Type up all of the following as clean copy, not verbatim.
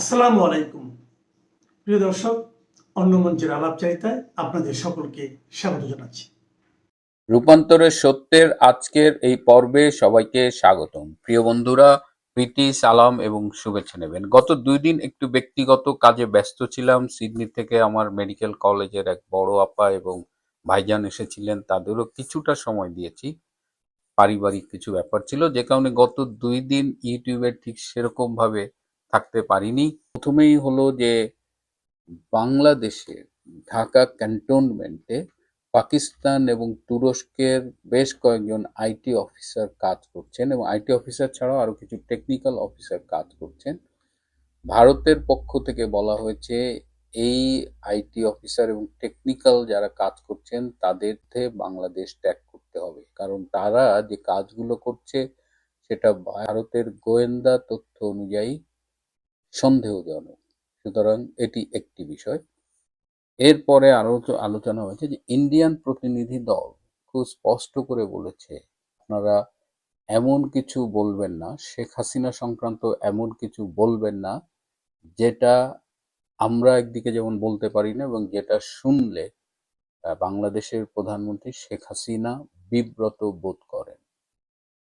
আসসালামু আলাইকুম প্রিয় দর্শক, অন্য মঞ্চের আলাপচারিতায় আপনাদের সকলকে স্বাগত জানাচ্ছি। রূপান্তরের সত্যের আজকের এই পর্বে সবাইকে স্বাগতম। প্রিয় বন্ধুরা, প্রীতি, সালাম এবং শুভেচ্ছা নেবেন। গত 2 দিন একটু ব্যক্তিগত কাজে ব্যস্ত ছিলাম। সিডনি থেকে আমার মেডিকেল কলেজের এক বড় আপা এবং ভাইজান এসেছিলেন, তাদেরও কিছুটা সময় দিয়েছি। পারিবারিক কিছু ব্যাপার ছিল, যে কারণে গত 2 দিন ইউটিউবে ঠিক সেরকম ভাবে থাকতে পারিনি। প্রথমেই হলো যে বাংলাদেশের ঢাকা ক্যান্টনমেন্টে পাকিস্তান এবং তুরস্কের বেশ কয়েকজন আইটি অফিসার কাজ করছেন এবং আইটি অফিসার ছাড়াও আরো কিছু টেকনিক্যাল অফিসার কাজ করছেন। ভারতের পক্ষ থেকে বলা হয়েছে এই আইটি অফিসার এবং টেকনিক্যাল যারা কাজ করছেন তাদেরকে বাংলাদেশ ত্যাগ করতে হবে, কারণ তারা যে কাজগুলো করছে সেটা ভারতের গোয়েন্দা তথ্য অনুযায়ী সন্দেহজনক। সুতরাং এটি একটি বিষয়। এরপরে আরো আলোচনা হয়েছে যে ইন্ডিয়ান প্রতিনিধি দল খুব স্পষ্ট করে বলেছে, আপনারা এমন কিছু বলবেন না, শেখ হাসিনা সংক্রান্ত এমন কিছু বলবেন না যেটা আমরা একদিকে যেমন বলতে পারি না এবং যেটা শুনলে বাংলাদেশের প্রধানমন্ত্রী শেখ হাসিনা বিব্রত বোধ করেন।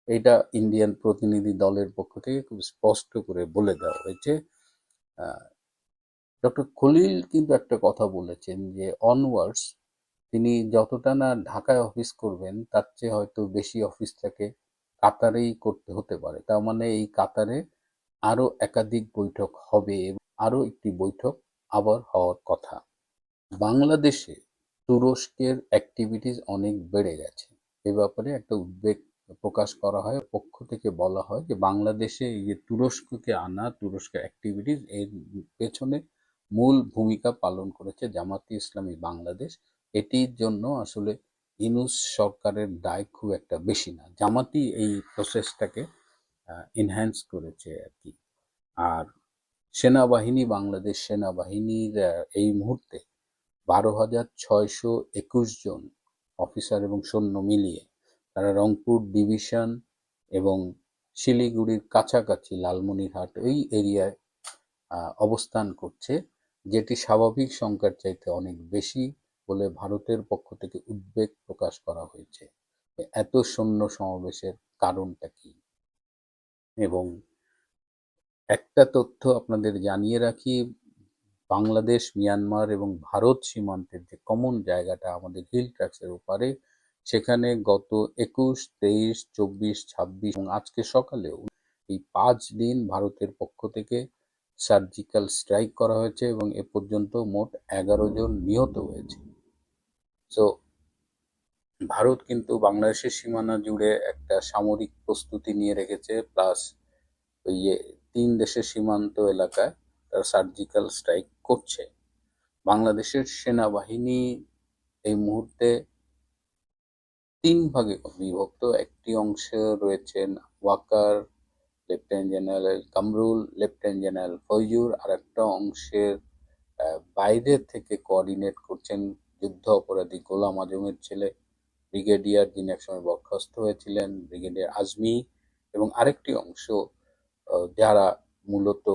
এটা ইন্ডিয়ান প্রতিনিধি দলের পক্ষ থেকে খুব স্পষ্ট করে বলে দেওয়া হয়েছে। ডক্টর খলিল কিন্তু একটা কথা বলেছেন যে অনওয়ার্ডস তিনি যতটা না ঢাকায় অফিস করবেন তার চেয়ে হয়তো বেশি অফিস তাকে কাতারেই করতে হতে পারে। তার মানে এই কাতারে আরো একাধিক বৈঠক হবে এবং আরো একটি বৈঠক আবার হওয়ার কথা। বাংলাদেশে তুরস্কের অ্যাক্টিভিটিস অনেক বেড়ে গেছে, এ ব্যাপারে একটা উদ্বেগ প্রকাশ করা হয়। পক্ষ থেকে বলা হয় যে বাংলাদেশে এই যে তুরস্ককে আনা, তুরস্কের অ্যাক্টিভিটিস এর পেছনে মূল ভূমিকা পালন করেছে জামাতে ইসলামী বাংলাদেশ। এটির জন্য আসলে ইউনূস সরকারের দায় খুব একটা বেশি না, জামাতি এই প্রসেসটাকে এনহ্যান্স করেছে আর কি। আর সেনাবাহিনী, বাংলাদেশ সেনাবাহিনীর এই মুহূর্তে 12,621 জন অফিসার এবং সৈন্য মিলিয়ে তারা রংপুর ডিভিশন এবং শিলিগুড়ির কাছাকাছি লালমনিরহাট এই এরিয়ায় অবস্থান করছে, যেটি স্বাভাবিক সংখ্যার চাইতে অনেক বেশি বলে ভারতের পক্ষ থেকে উদ্বেগ প্রকাশ করা হয়েছে। এত সৈন্য সমাবেশের কারণটা কি? এবং একটা তথ্য আপনাদের জানিয়ে রাখি, বাংলাদেশ, মিয়ানমার এবং ভারত সীমান্তের যে কমন জায়গাটা আমাদের হিল ট্র্যাক্সের ওপারে, সেখানে গত 21, 23, 24, 26 এবং আজকে সকালেও এই 5 দিন ভারতের পক্ষ থেকে সার্জিক্যাল স্ট্রাইক করা হয়েছে এবং এ পর্যন্ত মোট 11 জন নিহত হয়েছে। সো ভারত কিন্তু বাংলাদেশের সীমানা জুড়ে একটা সামরিক প্রস্তুতি নিয়ে রেখেছে, প্লাস ওই 3 দেশের সীমান্ত এলাকায় তারা সার্জিক্যাল স্ট্রাইক করছে। বাংলাদেশের সেনাবাহিনী এই মুহূর্তে 3 ভাগে বিভক্ত। একটি অংশে রয়েছেন Waker, lieutenant general Kamrul, lieutenant general Foyzur. আর একটা অংশের বাইরে থেকে কোঅর্ডিনেট করছেন যুদ্ধ অপরাধী গোলাম আজমের ছেলে ব্রিগেডিয়ার, যিনি একসময় বরখাস্ত হয়েছিলেন, ব্রিগেডিয়ার আজমি। এবং আরেকটি অংশ যারা মূলত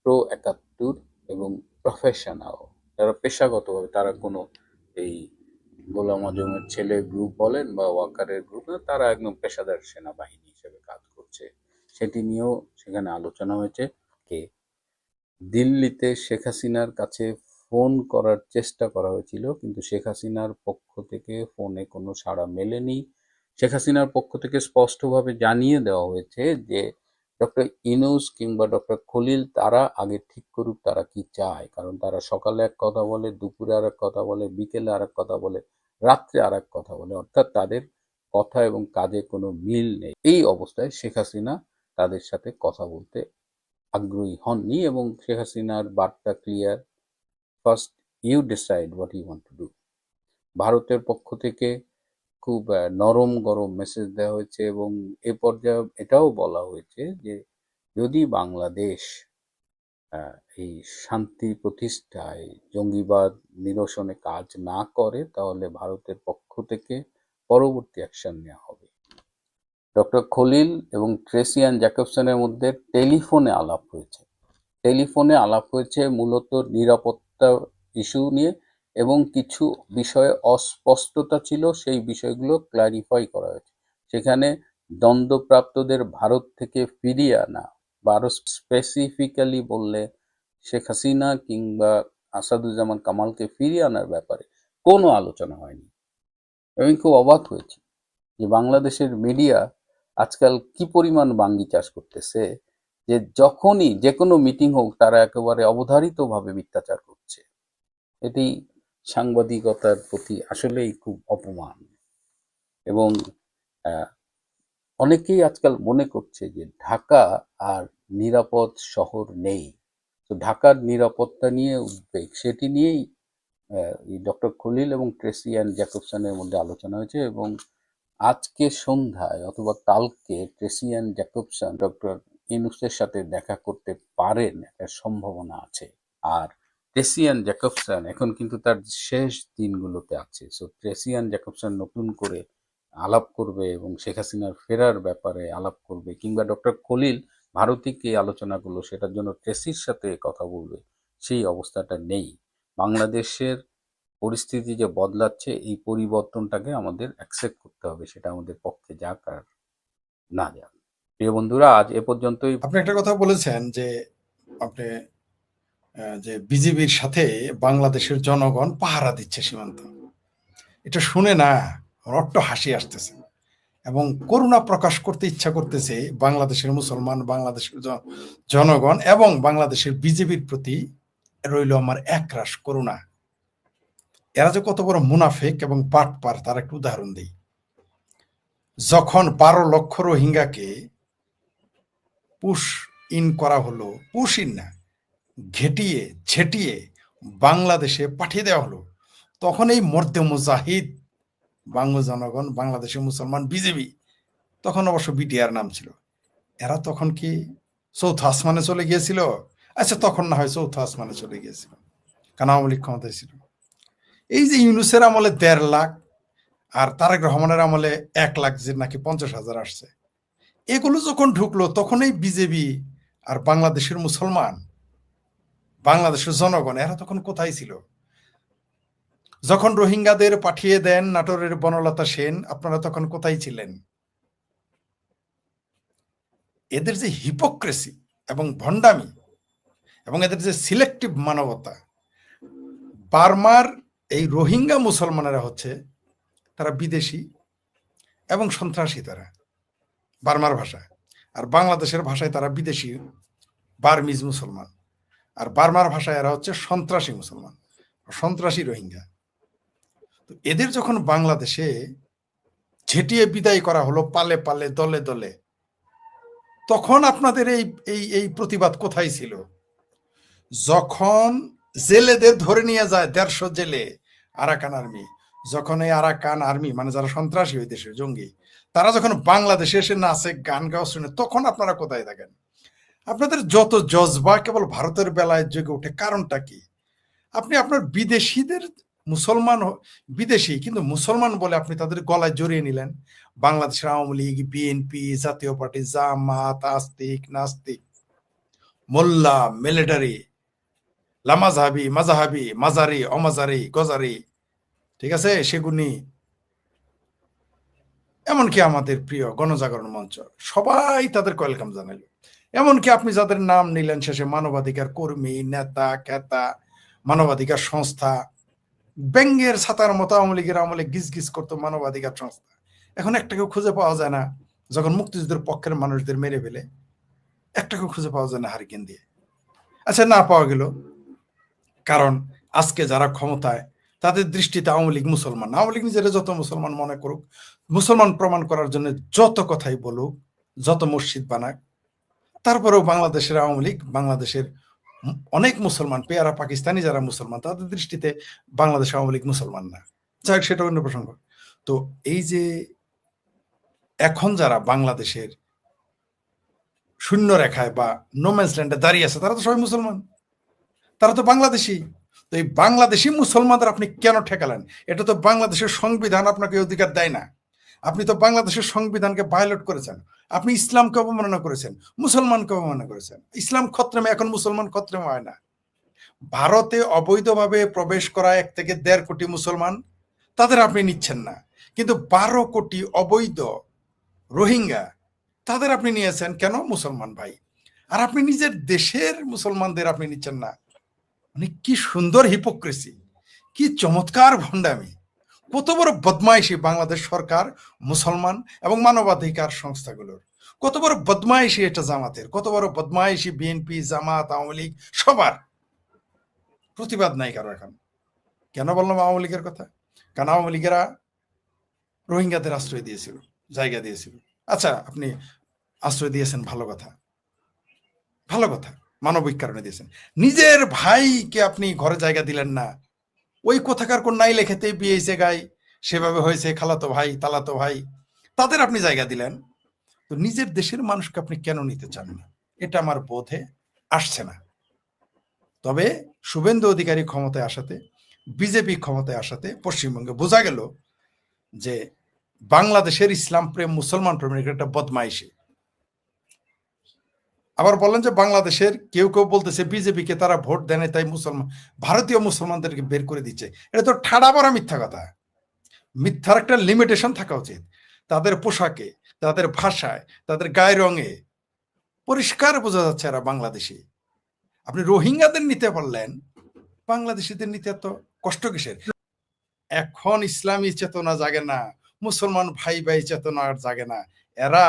প্রো 71 এবং প্রফেশনাল, যারা পেশাগতভাবে, তারা কোনো এই গোলাম আজমের ছেলে গ্রুপ বলেন বা ওয়াকারের গ্রুপ না, তারা একদম পেশাদার সেনাবাহিনী হিসেবে কাজ করছে। সেটি নিয়েও সেখানে আলোচনা হয়েছে। কে দিল্লিতে শেখ হাসিনার কাছে ফোন করার চেষ্টা করা হয়েছিল, কিন্তু শেখ হাসিনার পক্ষ থেকে ফোনে কোনো সাড়া মেলেনি। শেখ হাসিনার পক্ষ থেকে স্পষ্টভাবে জানিয়ে দেওয়া হয়েছে যে ডক্টর ইউনূস কিংবা ডক্টর খলিল তারা আগে ঠিক করুক তারা কি চায়, কারণ তারা সকালে এক কথা বলে, দুপুরে আর এক কথা বলে, বিকেলে আর এক কথা বলে, রাত্রে আর এক কথা বলে, অর্থাৎ তাদের কথা এবং কাজে কোনো মিল নেই। এই অবস্থায় শেখ হাসিনা তাদের সাথে কথা বলতে আগ্রহী হননি এবং শেখ হাসিনার বার্তা clear, first you decide what you want to do. ভারতের পক্ষ থেকে খুব নরম গরম মেসেজ দেওয়া হয়েছে এবং এ পর্যায়ে এটাও বলা হয়েছে যে যদি বাংলাদেশ এই শান্তি প্রতিষ্ঠায়, জঙ্গিবাদ নিরসনে কাজ না করে, তাহলে ভারতের পক্ষ থেকে পরবর্তী অ্যাকশন নেওয়া হবে। ডক্টর খলিল এবং ট্রেসি অ্যান জ্যাকবসনের মধ্যে টেলিফোনে আলাপ হয়েছে টেলিফোনে আলাপ হয়েছে মূলত নিরাপত্তা ইস্যু নিয়ে, এবং কিছু বিষয়ে অস্পষ্টতা ছিল, সেই বিষয়গুলো ক্লারিফাই করা হয়েছে। সেখানে দণ্ডপ্রাপ্তদের ভারত থেকে ফিরিয়ে আনা, বা আরো স্পেসিফিক্যালি বললে শেখ হাসিনা কিংবা আসাদুজ্জামান কামালকে ফিরিয়ে আনার ব্যাপারে কোনো আলোচনা হয়নি। আমি খুব অবাক হয়েছি যে বাংলাদেশের মিডিয়া আজকাল কি পরিমাণ বাঙ্গি চাষ করতেছে, যে যখনই যে কোনো মিটিং হোক তারা একেবারে অবধারিতভাবে মিথ্যাচার করছে। এটি সাংবাদিকতার প্রতি আসলেই খুব অপমান। এবং আহ, অনেকেই আজকাল মনে করছে যে ঢাকা আর নিরাপদ শহর নেই, তো ঢাকার নিরাপত্তা নিয়ে উদ্বেগ, সেটি নিয়েই ডক্টর খলিল এবং ট্রেসি অ্যান্ড জ্যাকবসনের মধ্যে আলোচনা হয়েছে। এবং আজকে সন্ধ্যায় অথবা কালকে ট্রেসি অ্যান্ড জ্যাকবসন ডক্টর ইউনূসের সাথে দেখা করতে পারেন, একটা সম্ভাবনা আছে। আর ট্রেসি অ্যান্ড জ্যাকবসন এখন কিন্তু তার শেষ দিনগুলোতে আছে, সো ট্রেসি অ্যান্ড জ্যাকবসন নতুন করে আলাপ করবে এবং শেখ হাসিনার ফেরার ব্যাপারে আলাপ করবে, কিংবা ডক্টর খলিল ভারতিক এই আলোচনাগুলো সেটার জন্য ট্রেসির সাথে কথা বলবে, সেই অবস্থাটা নেই। বাংলাদেশের পরিস্থিতি যে বদলাচ্ছে, এই পরিবর্তনটাকে আমাদের অ্যাকসেপ্ট করতে হবে, সেটা আমাদের পক্ষে যাক আর না যাক। প্রিয় বন্ধুরা, আজ এ পর্যন্তই। আপনি একটা কথা বলেছেন যে আপনি যে বিজিবির সাথে বাংলাদেশের জনগণ পাহারা দিচ্ছে সীমান্ত, এটা শুনে না আমার অট্ট হাসি আসতেছে এবং করুণা প্রকাশ করতে ইচ্ছা করতেছে বাংলাদেশের মুসলমান, বাংলাদেশের জনগণ এবং বাংলাদেশের বিজেপির প্রতি রইল আমার একরাশ করুণা। এরা যে কত বড় মুনাফেক এবং পাটপার তার একটা উদাহরণ দিই। যখন 12 লক্ষ রোহিঙ্গাকে পুশ ইন করা হলো, পুশ ইন না, ঘেটিয়ে ছেটিয়ে বাংলাদেশে পাঠিয়ে দেওয়া হলো, তখন এই মর্দে মুজাহিদ বাংলা জনগণ, বাংলাদেশের মুসলমান, বিজেপি, তখন অবশ্য বিটিআর নাম ছিল, এরা তখন কি চৌথ আসমানে চলে গিয়েছিল? আচ্ছা, তখন না হয় চৌথ আসমানে চলে গিয়েছিল, কারণ আওয়ামী লীগ ক্ষমতায় ছিল। এই যে ইউনূসের আমলে 1.5 লাখ আর তারেক রহমানের আমলে 1 লাখ যে নাকি 50,000 আসছে, এগুলো যখন ঢুকলো তখন এই বিজেপি আর বাংলাদেশের মুসলমান, বাংলাদেশের জনগণ, এরা তখন কোথায় ছিল? যখন রোহিঙ্গাদের পাঠিয়ে দেন নাটোরের বনলতা সেন, আপনারা তখন কোথায় ছিলেন? এদের যে হিপোক্রেসি এবং ভণ্ডামি এবং এদের যে সিলেক্টিভ মানবতা, বার্মার এই রোহিঙ্গা মুসলমানেরা হচ্ছে তারা বিদেশি এবং সন্ত্রাসী, তারা বার্মার ভাষা, আর বাংলাদেশের ভাষায় তারা বিদেশি বার্মিজ মুসলমান, আর বার্মার ভাষায় এরা হচ্ছে সন্ত্রাসী মুসলমান, সন্ত্রাসী রোহিঙ্গা। তো এদের যখন বাংলাদেশে ঝেঁটিয়ে বিদায় করা হলো পালে পালে, দলে দলে, তখন আপনাদের এই এই এই প্রতিবাদ কোথায় ছিল? যখন জেলেদের ধরে নিয়ে যায় 150 জেলে আরাকান আর্মি, যখন এই আরাকান আর্মি মানে যারা সন্ত্রাসী ওই দেশের জঙ্গি, তারা যখন বাংলাদেশে এসে নাচে গান গাওয়া শুনে, তখন আপনারা কোথায় থাকেন? আপনাদের যত জজবা কেবল ভারতের বেলায় জেগে ওঠে, কারণটা কি? আপনি আপনার বিদেশিদের, মুসলমান বিদেশি কিন্তু মুসলমান বলে আপনি তাদের গলায় জড়িয়ে নিলেন। বাংলাদেশের আওয়ামী লীগ, বিএনপি, জাতীয় পার্টি, জামাত, আস্তিক, নাস্তিক, মোল্লা, মিলিটারি, লামাজহাবি, মাজাহাবি, মাজারি, অমাজারি, গজারি, ঠিক আছে, সেগুনি, এমনকি আমাদের প্রিয় গণজাগরণ মঞ্চ, সবাই তাদের ওয়েলকাম জানাইল। এমনকি আপনি যাদের নাম নিলেন শেষে, মানবাধিকার কর্মী, নেতা, ক্রেতা, মানবাধিকার সংস্থা, ব্যঙ্গের ছাতার মতো আওয়ামী লীগের আমলে গিজ গিজ করতো মানবাধিকার সংস্থা, এখন একটাকেও খুঁজে পাওয়া যায় না। যখন মুক্তিযুদ্ধের পক্ষের মানুষদের মেরে ফেলে, একটাকেও খুঁজে পাওয়া যায় না হারিকেন দিয়ে। আচ্ছা, না পাওয়া গেল কারণ আজকে যারা ক্ষমতায়, তাদের দৃষ্টিতে আওয়ামী লীগ মুসলমান। আওয়ামী লীগ নিজেরা যত মুসলমান মনে করুক, মুসলমান প্রমাণ করার জন্য যত কথাই বলুক, যত মসজিদ বানাক, তারপরেও বাংলাদেশের আওয়ামী লীগ, বাংলাদেশের অনেক মুসলমান, পেয়ারা পাকিস্তানি যারা মুসলমান, তাদের দৃষ্টিতে বাংলাদেশ আওয়ামী লীগ মুসলমান না। যাই হোক, সেটা অন্য প্রসঙ্গ। তো এই যে এখন যারা বাংলাদেশের শূন্য রেখায় বা নোম্যান্স ল্যান্ডে দাঁড়িয়ে আছে, তারা তো সবাই মুসলমান, তারা তো বাংলাদেশি। তো এই বাংলাদেশি মুসলমানদের আপনি কেন ঠেকালেন? এটা তো বাংলাদেশের সংবিধান আপনাকে অধিকার দেয় না। আপনি তো বাংলাদেশের সংবিধানকে ভায়োলেট করেছেন, আপনি ইসলামকে অবমাননা করেছেন, মুসলমানকে অবমাননা করেছেন। ইসলাম খত্রেমে, এখন মুসলমান খত্রেমে হয় না। ভারতে অবৈধভাবে প্রবেশ করা 1 থেকে 1.5 কোটি মুসলমান, তাদের আপনি নিচ্ছেন না, কিন্তু 12 কোটি অবৈধ রোহিঙ্গা তাদের আপনি নিয়েছেন কেন? মুসলমান ভাই। আর আপনি নিজের দেশের মুসলমানদের আপনি নিচ্ছেন না। মানে কি সুন্দর হিপোক্রেসি, কি চমৎকার ভণ্ডামি, কত বড় বদমাইশি বাংলাদেশ সরকার, মুসলমান এবং মানবাধিকার সংস্থাগুলোর। কত বড় বদমাইশি এটা জামাতের, কত বড় বদমাইশি বিএনপি, জামাত, আওয়ামী লীগ, সবার। প্রতিবাদ নাই কারো এখন। কেন বললাম আওয়ামী লীগের কথা? কারণ আওয়ামী লীগেরা রোহিঙ্গাদের আশ্রয় দিয়েছিল, জায়গা দিয়েছিল। আচ্ছা, আপনি আশ্রয় দিয়েছেন, ভালো কথা, ভালো কথা, মানবিক কারণে দিয়েছেন। নিজের ভাইকে আপনি ঘরে জায়গা দিলেন না। ওই কোথাকার কোন নাই লেখেতে বিয়ে হয়েছে গাই, সেভাবে হয়েছে খালাতো ভাই, তালাতো ভাই, তাদের আপনি জায়গা দিলেন। তো নিজের দেশের মানুষকে আপনি কেন নিতে চান না? এটা আমার বোধে আসছে না। তবে শুভেন্দু অধিকারী ক্ষমতায় আসাতে, বিজেপি ক্ষমতায় আসাতে পশ্চিমবঙ্গে বোঝা গেল যে বাংলাদেশের ইসলাম প্রেম, মুসলমান প্রেমের একটা বদমাইশি। আবার বলেন যে বাংলাদেশের কেউ কেউ বলতেছে বিজেপিকে তারা ভোট দেয় না, তাই মুসলমান, ভারতীয় মুসলমানদেরকে বের করে দিচ্ছে। এটা তো ঠাড়া পড়া মিথ্যা কথা। মিথ্যার একটা লিমিটেশন থাকা উচিত। তাদের পোশাকে, তাদের ভাষায়, তাদের গায়ের রঙে পরিষ্কার বোঝা যাচ্ছে এরা বাংলাদেশি। আপনি রোহিঙ্গাদের নিতে পারলেন, বাংলাদেশিদের নিতে এত কষ্ট কিসের? এখন ইসলামী চেতনা জাগে না, মুসলমান ভাই ভাই চেতনা আর জাগে না। এরা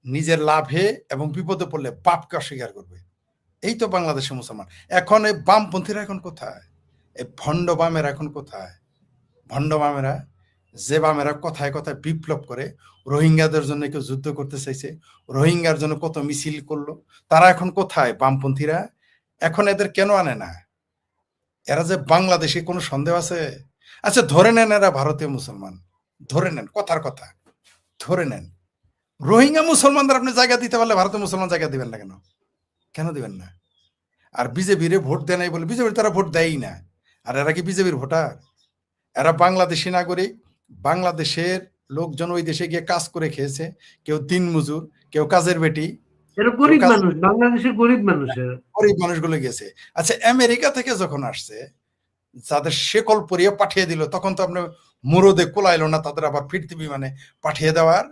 নিজের লাভে এবং বিপদে পড়লে বাপকে অস্বীকার করবে। এই তো বাংলাদেশের মুসলমান। এখন এই বামপন্থীরা এখন কোথায়? এই ভণ্ড বামেরা এখন কোথায়? ভণ্ড বামেরা, যে বামেরা কথায় কথায় বিপ্লব করে, রোহিঙ্গাদের জন্য কেউ যুদ্ধ করতে চাইছে, রোহিঙ্গার জন্য কত মিছিল করলো, তারা এখন কোথায়? বামপন্থীরা এখন এদের কেন আনে না? এরা যে বাংলাদেশে কোনো সন্দেহ আছে? আচ্ছা, ধরে নেন এরা ভারতীয় মুসলমান, ধরে নেন, কথার কথা ধরে নেন, রোহিঙ্গা মুসলমানদের আপনি জায়গা দিতে পারলে ভারতীয় মুসলমান জায়গা দিবেন না কেন? কেন দিবেন না? আর বিজেপির ভোট দেয় নাই বলে, বিজেপির তারা ভোট দেয়ই না। আর এরা কি বিজেপির ভোটার? এরা বাংলাদেশি নাগরিক। বাংলাদেশের লোকজন ওই দেশে গিয়ে কাজ করে খেয়েছে, কেউ দিনমজুর, কেউ কাজের বেটি, এরা কেউ গরিব কাজ, মানুষ, বাংলাদেশের গরিব মানুষ এরা। গরিব মানুষগুলো গেছে। আচ্ছা, আমেরিকা থেকে যখন আসছে, যাদের শেকল পরিয়ে পাঠিয়ে দিল, তখন তো আপনার মুরদে কোলাইলো না তাদের আবার ফিরতি বিমানে পাঠিয়ে দেওয়ার।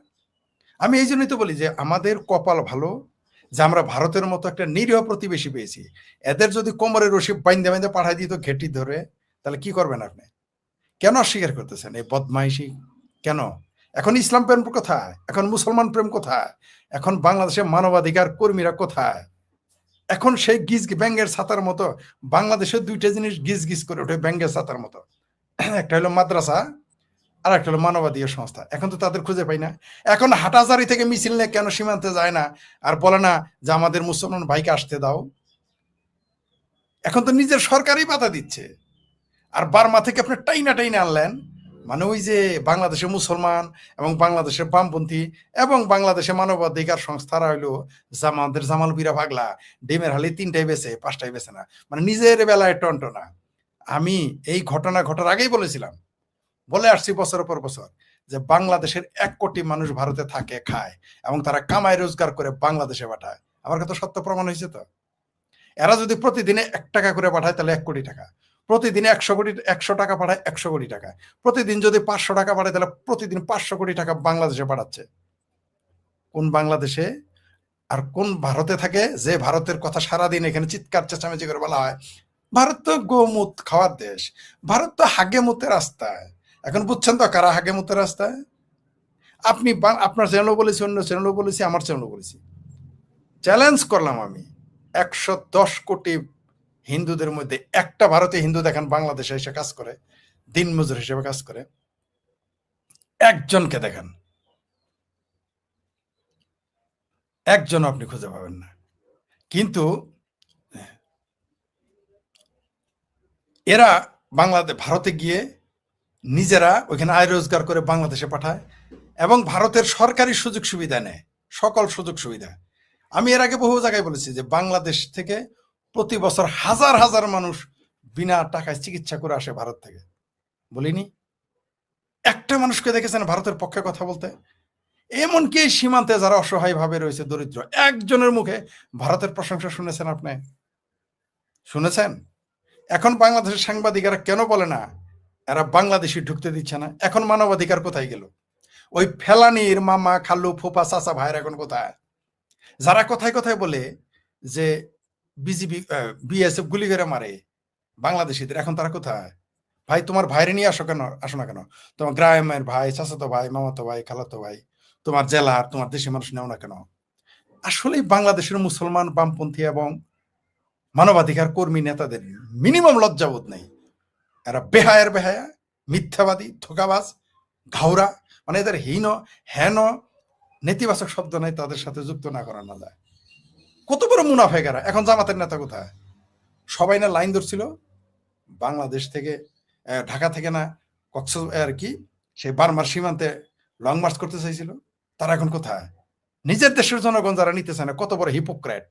আমি এই জন্যই তো বলি যে আমাদের কপাল ভালো যে আমরা ভারতের মতো একটা নিরীহ প্রতিবেশী পেয়েছি। এদের যদি কোমরে রশি বাইন্দে বাইন্দে পাঠাই দিত ঘেটি ধরে, তাহলে কি করবেন আপনি? কেন অস্বীকার করতেছেন এই বদমাইশি? কেন? এখন ইসলাম প্রেম কোথায়? এখন মুসলমান প্রেম কোথায়? এখন বাংলাদেশের মানবাধিকার কর্মীরা কোথায়? এখন সেই গিজ ব্যাঙ্গের ছাতার মতো বাংলাদেশের 2টা জিনিস গিজ গিজ করে ওঠে ব্যাঙ্গের ছাতার মতো। একটা হলো মাদ্রাসা, আর একটা হলো মানবাধিকার সংস্থা। এখন তো তাদের খুঁজে পাই না। এখন হাটাজারি থেকে মিছিল নিয়ে কেন সীমান্তে যায় না আর বলে না যে আমাদের মুসলমান ভাইকে আসতে দাও? এখন তো নিজের সরকারই বাধা দিচ্ছে। আর বার্মা থেকে আপনি টাইনা টাইনা আনলেন, মানে ওই যে বাংলাদেশের মুসলমান এবং বাংলাদেশের বামপন্থী এবং বাংলাদেশের মানবাধিকার সংস্থারা হইলো জামাতের জামাল বিরা ভাগলা, ডিমের হালি 3টাই বেছে 5টাই বেছে না, মানে নিজের বেলায় টন্টনা। আমি এই ঘটনা ঘটার আগেই বলেছিলাম, বলে আসছি বছরের পর বছর, যে বাংলাদেশের 1 কোটি মানুষ ভারতে থাকে, খায় এবং তারা কামাই রোজগার করে বাংলাদেশে পাঠায়। আমার কথা সত্য প্রমাণ হয়েছে তো। এরা যদি প্রতিদিনে 1 টাকা করে পাঠায় তাহলে 1 কোটি টাকা, প্রতিদিনে 100 টাকা পাঠায় 100 কোটি টাকা, প্রতিদিন যদি 500 টাকা পাঠায় তাহলে প্রতিদিন 500 কোটি টাকা বাংলাদেশে পাঠাচ্ছে। কোন বাংলাদেশে আর কোন ভারতে থাকে যে ভারতের কথা সারাদিন এখানে চিৎকার চেঁচামেচি করে বলা হয়? ভারত তো গোমুত খাওয়ার দেশ, ভারত তো হাগে মুতের রাস্তায়। এখন বুঝছেন তো কারা হাগে মুতের রাস্তায়? আপনি আপনার চ্যানেলও বলেছি, অন্য চ্যানেলও বলেছি, আমার চ্যানেলও বলেছি, চ্যালেঞ্জ করলাম আমি, 110 কোটি হিন্দুদের মধ্যে একটা ভারতীয় হিন্দু দেখেন বাংলাদেশে এসে কাজ করে, দিনমজুর হিসেবে কাজ করে, একজনকে দেখেন, একজন আপনি খুঁজে পাবেন না। কিন্তু এরা ভারতে গিয়ে নিজেরা ওইখানে আয় রোজগার করে বাংলাদেশে পাঠায় এবং ভারতের সরকারি সুযোগ সুবিধা নেয়, সকল সুযোগ সুবিধা। আমি এর আগে বহু জায়গায় বলেছি যে বাংলাদেশ থেকে প্রতি বছর হাজার হাজার মানুষ বিনা টাকায় চিকিৎসা করে আসে ভারত থেকে, বলিনি? একটা মানুষকে দেখেছেন ভারতের পক্ষে কথা বলতে? এমনকি এই সীমান্তে যারা অসহায় ভাবে রয়েছে, দরিদ্র, একজনের মুখে ভারতের প্রশংসা শুনেছেন আপনি? শুনেছেন? এখন বাংলাদেশের সাংবাদিকেরা কেন বলে না এরা বাংলাদেশি ঢুকতে দিচ্ছে না? এখন মানবাধিকার কোথায় গেল? ওই ফেলানির মামা, খালু, ফুপা, চাচা, ভাইয়ের এখন কোথায়? যারা কথায় কথায় বলে যে বিজিবি, বিএসএফ গুলি করে মারে বাংলাদেশিদের, এখন তারা কোথায়? ভাই, তোমার ভাইরে নিয়ে আসো না কেন? তোমার গ্রামের ভাই, চাচাতো ভাই, মামাতো ভাই, খালাতো ভাই, তোমার জেলার, তোমার দেশের মানুষ নেও না কেন? আসলেই বাংলাদেশের মুসলমান, বামপন্থী এবং মানবাধিকার কর্মী নেতাদের মিনিমাম লজ্জাবোধ নেই। এরা বেহায়ের বেহায়া, মিথ্যাবাদী, ধোকাবাজ, ঘাওরা, মানে এদের হেন নেতিবাচক শব্দ নাই তাদের সাথে যুক্ত না করানো যায়। কত বড় মুনাফেকারা! এখন জামাতের নেতা কোথায়? সবাই না লাইন ধরছিল বাংলাদেশ থেকে, ঢাকা থেকে না কক্সবাজার কি সেই বার্মার সীমান্তে লং মার্চ করতে চাইছিল, তারা এখন কোথায়? নিজের দেশের জনগণ যারা নিতে চায় না, কত বড় হিপোক্রেট!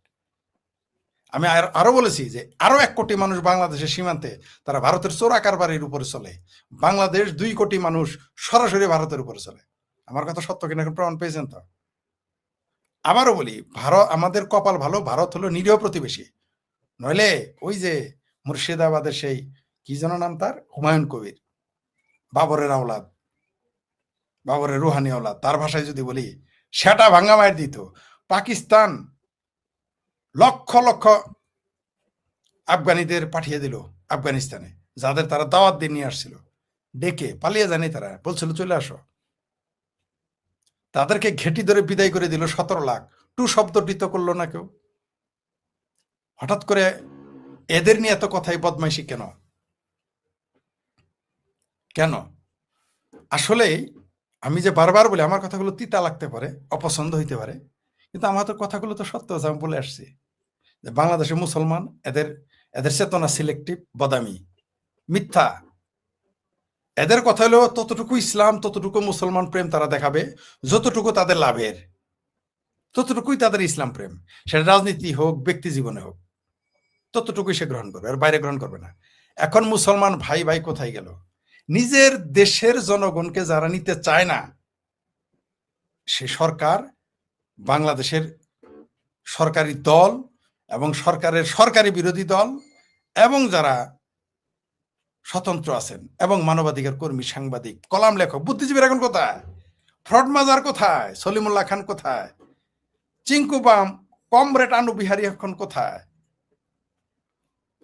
আমি আরো বলেছি যে আরো 1 কোটি মানুষ বাংলাদেশের সীমান্তে, তারা ভারতের চোরা কারবারির উপরে চলে। বাংলাদেশ 2 কোটি মানুষ সরাসরি ভারতের উপরে চলে। আমার কথা সত্য কিনা এখন প্রমাণ পেয়েছেন তো? আবারও বলি, ভারত আমাদের কপাল ভালো, ভারত হলো নিরীহ প্রতিবেশী। নইলে ওই যে মুর্শিদাবাদের সেই কি যেন নাম তার, হুমায়ুন কবির, বাবরের আওলাদ, বাবরের রুহানি আওলাদ, তার ভাষায় যদি বলি, সেটা ভাঙ্গা মায়ের দিত। পাকিস্তান লক্ষ লক্ষ আফগানিদের পাঠিয়ে দিল আফগানিস্তানে, যাদের তারা দাওয়াত দিয়ে নিয়ে আসছিল, ডেকে পালিয়ে যায়নি, তারা বলছিল চলে আসো। তাদেরকে ঘেঁটি ধরে বিদায় করে দিল 17 লাখ। টু শব্দটি তো করলো না কেউ। হঠাৎ করে এদের নিয়ে এত কথাই বদমাইশি কেন? কেন? আসলে আমি যে বারবার বলি, আমার কথাগুলো তিতা লাগতে পারে, অপছন্দ হইতে পারে, কিন্তু আমার তো কথাগুলো তো সত্য আছে। আমি বলে আসছি যে বাংলাদেশের মুসলমান, এদের চেতনা সিলেক্টিভ, বদামি, মিথ্যা। এদের কথা হলো ততটুকু ইসলাম, ততটুকু মুসলমান প্রেম তারা দেখাবে যতটুকু তাদের লাভের, ততটুকুই তাদের ইসলাম প্রেম। সেটা রাজনীতি হোক, ব্যক্তি জীবনে হোক, ততটুকুই সে গ্রহণ করবে, আর বাইরে গ্রহণ করবে না। এখন মুসলমান ভাই ভাই কোথায় গেল? নিজের দেশের জনগণকে যারা নিতে চায় না, সে সরকার, বাংলাদেশের সরকারি দল এবং সরকারের সরকারি বিরোধী দল এবং যারা স্বতন্ত্র আছেন এবং মানবাধিকার কর্মী, সাংবাদিক, কলাম লেখক, বুদ্ধিজীবীরা এখন কোথায়? ফ্রড মাজার কোথায়? সলিমুল্লাহ খান কোথায়? চিঙ্কু বাম, কমরেড আনু বিহারী এখন কোথায়?